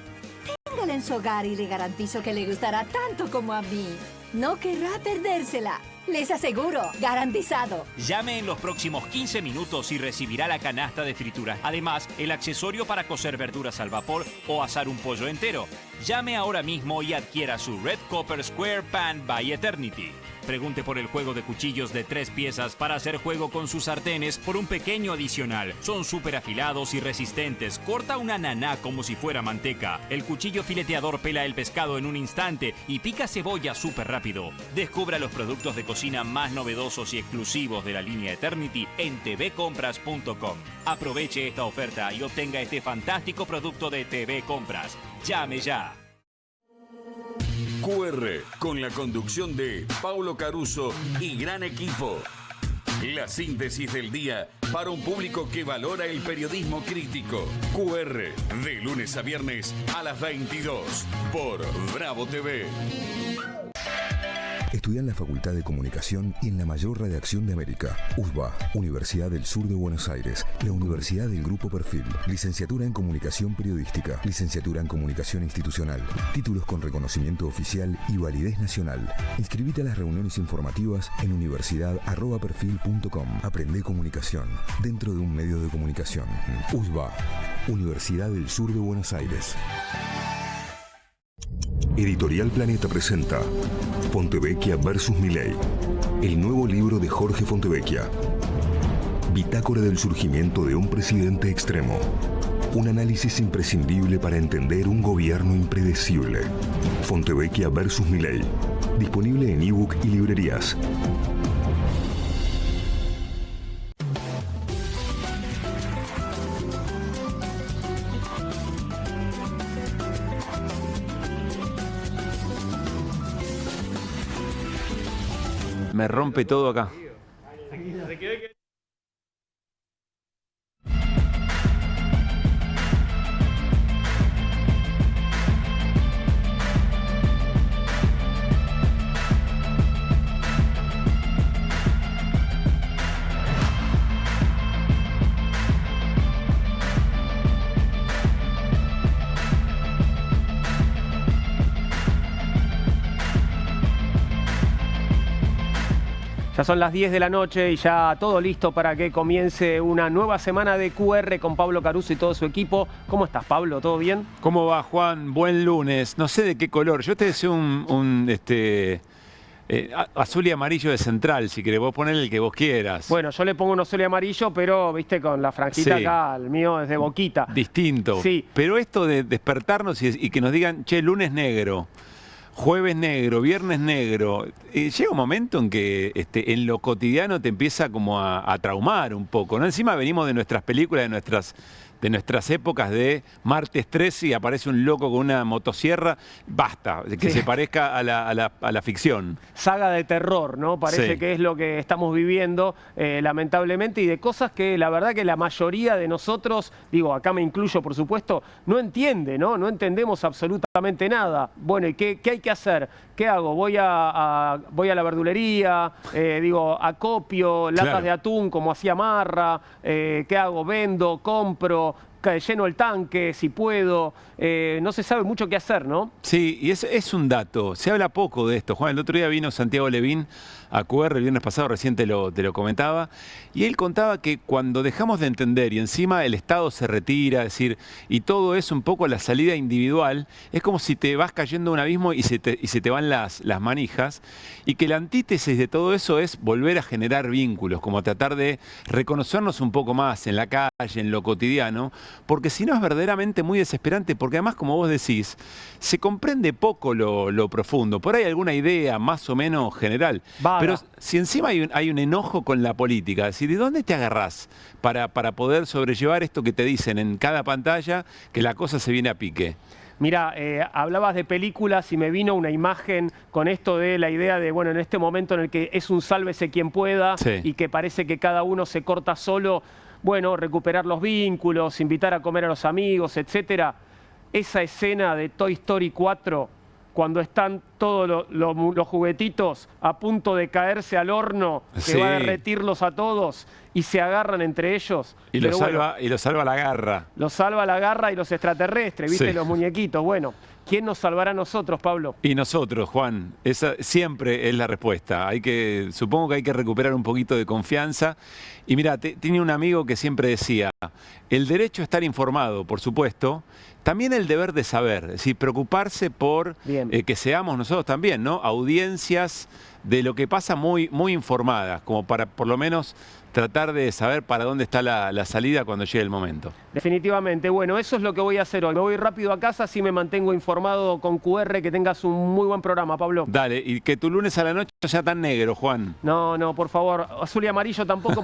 Téngala en su hogar y le garantizo que le gustará tanto como a mí. No querrá perdérsela. Les aseguro, garantizado. Llame en los próximos 15 minutos y recibirá la canasta de fritura. Además, el accesorio para cocer verduras al vapor o asar un pollo entero. Llame ahora mismo y adquiera su Red Copper Square Pan by Eternity. Pregunte por el juego de cuchillos de 3 piezas para hacer juego con sus sartenes por un pequeño adicional. Son súper afilados y resistentes. Corta una naná como si fuera manteca. El cuchillo fileteador pela el pescado en un instante y pica cebolla súper rápido. Descubra los productos de cocina más novedosos y exclusivos de la línea Eternity en tvcompras.com. Aproveche esta oferta y obtenga este fantástico producto de TV Compras. Llame ya. QR, con la conducción de Paulo Caruso y gran equipo. La síntesis del día para un público que valora el periodismo crítico. QR, de lunes a viernes a las 22 por Bravo TV. Estudia en la Facultad de Comunicación y en la mayor redacción de América. USBA, Universidad del Sur de Buenos Aires. La Universidad del Grupo Perfil. Licenciatura en Comunicación Periodística. Licenciatura en Comunicación Institucional. Títulos con reconocimiento oficial y validez nacional. Inscribite a las reuniones informativas en universidad@perfil.com. Aprende comunicación dentro de un medio de comunicación. USBA, Universidad del Sur de Buenos Aires. Editorial Planeta presenta Fontevecchia vs. Milei, el nuevo libro de Jorge Fontevecchia. Bitácora del surgimiento de un presidente extremo. Un análisis imprescindible para entender un gobierno impredecible. Fontevecchia vs. Milei. Disponible en ebook y librerías. Me rompe todo acá. Ya son las 10 de la noche y ya todo listo para que comience una nueva semana de QR con Pablo Caruso y todo su equipo. ¿Cómo estás, Pablo? ¿Todo bien? ¿Cómo va, Juan? Buen lunes. No sé de qué color. Yo te deseo azul y amarillo de central, si querés. Vos ponele el que vos quieras. Bueno, yo le pongo un azul y amarillo, pero, viste, con la franjita Sí. acá, el mío es de boquita. Distinto. Sí. Pero esto de despertarnos y que nos digan, che, lunes negro, jueves negro, viernes negro, llega un momento en que en lo cotidiano te empieza como a traumar un poco, ¿no? Encima venimos de nuestras películas, de nuestras épocas de martes 13 y aparece un loco con una motosierra, basta, que Sí. se parezca a la ficción. Saga de terror, ¿no? Parece Sí. que es lo que estamos viviendo, lamentablemente, y de cosas que la verdad que la mayoría de nosotros, digo, acá me incluyo por supuesto, no entiende, ¿no? No entendemos absolutamente nada. Bueno, ¿y qué hay que hacer? ¿Qué hago? Voy a la verdulería, acopio latas Claro. de atún como hacía Marra, ¿qué hago? Vendo, compro. lleno el tanque, si puedo. No se sabe mucho qué hacer, ¿no? Sí, y es un dato. Se habla poco de esto. Juan, el otro día vino Santiago Levín a QR, el viernes pasado, recién te lo comentaba, y él contaba que cuando dejamos de entender y encima el Estado se retira, es decir, y todo es un poco la salida individual, es como si te vas cayendo a un abismo y se te van las manijas, y que la antítesis de todo eso es volver a generar vínculos, como tratar de reconocernos un poco más en la calle, en lo cotidiano, porque si no es verdaderamente muy desesperante, porque además, como vos decís, se comprende poco lo profundo. Por ahí alguna idea más o menos general. Pero si encima hay un enojo con la política, es decir, ¿de dónde te agarrás para poder sobrellevar esto que te dicen en cada pantalla, que la cosa se viene a pique? Mira, hablabas de películas y me vino una imagen con esto de la idea de, bueno, en este momento en el que es un sálvese quien pueda, sí, y que parece que cada uno se corta solo, bueno, recuperar los vínculos, invitar a comer a los amigos, etcétera. Esa escena de Toy Story 4, cuando están todos los juguetitos a punto de caerse al horno, que sí, va a derretirlos a todos, y se agarran entre ellos. Y lo salva la garra. Los salva la garra y los extraterrestres, ¿viste? Sí. Los muñequitos. Bueno, ¿quién nos salvará a nosotros, Pablo? Y nosotros, Juan. Esa siempre es la respuesta. Supongo que hay que recuperar un poquito de confianza. Y mira, tenía un amigo que siempre decía, el derecho a estar informado, por supuesto, también el deber de saber, es decir, preocuparse por que seamos nosotros también, ¿no? Audiencias de lo que pasa muy informadas, como para por lo menos tratar de saber para dónde está la salida cuando llegue el momento. Definitivamente. Bueno, eso es lo que voy a hacer hoy. Me voy rápido a casa, así me mantengo informado con QR. Que tengas un muy buen programa, Pablo. Dale, y que tu lunes a la noche no sea tan negro, Juan. No, por favor. Azul y amarillo tampoco.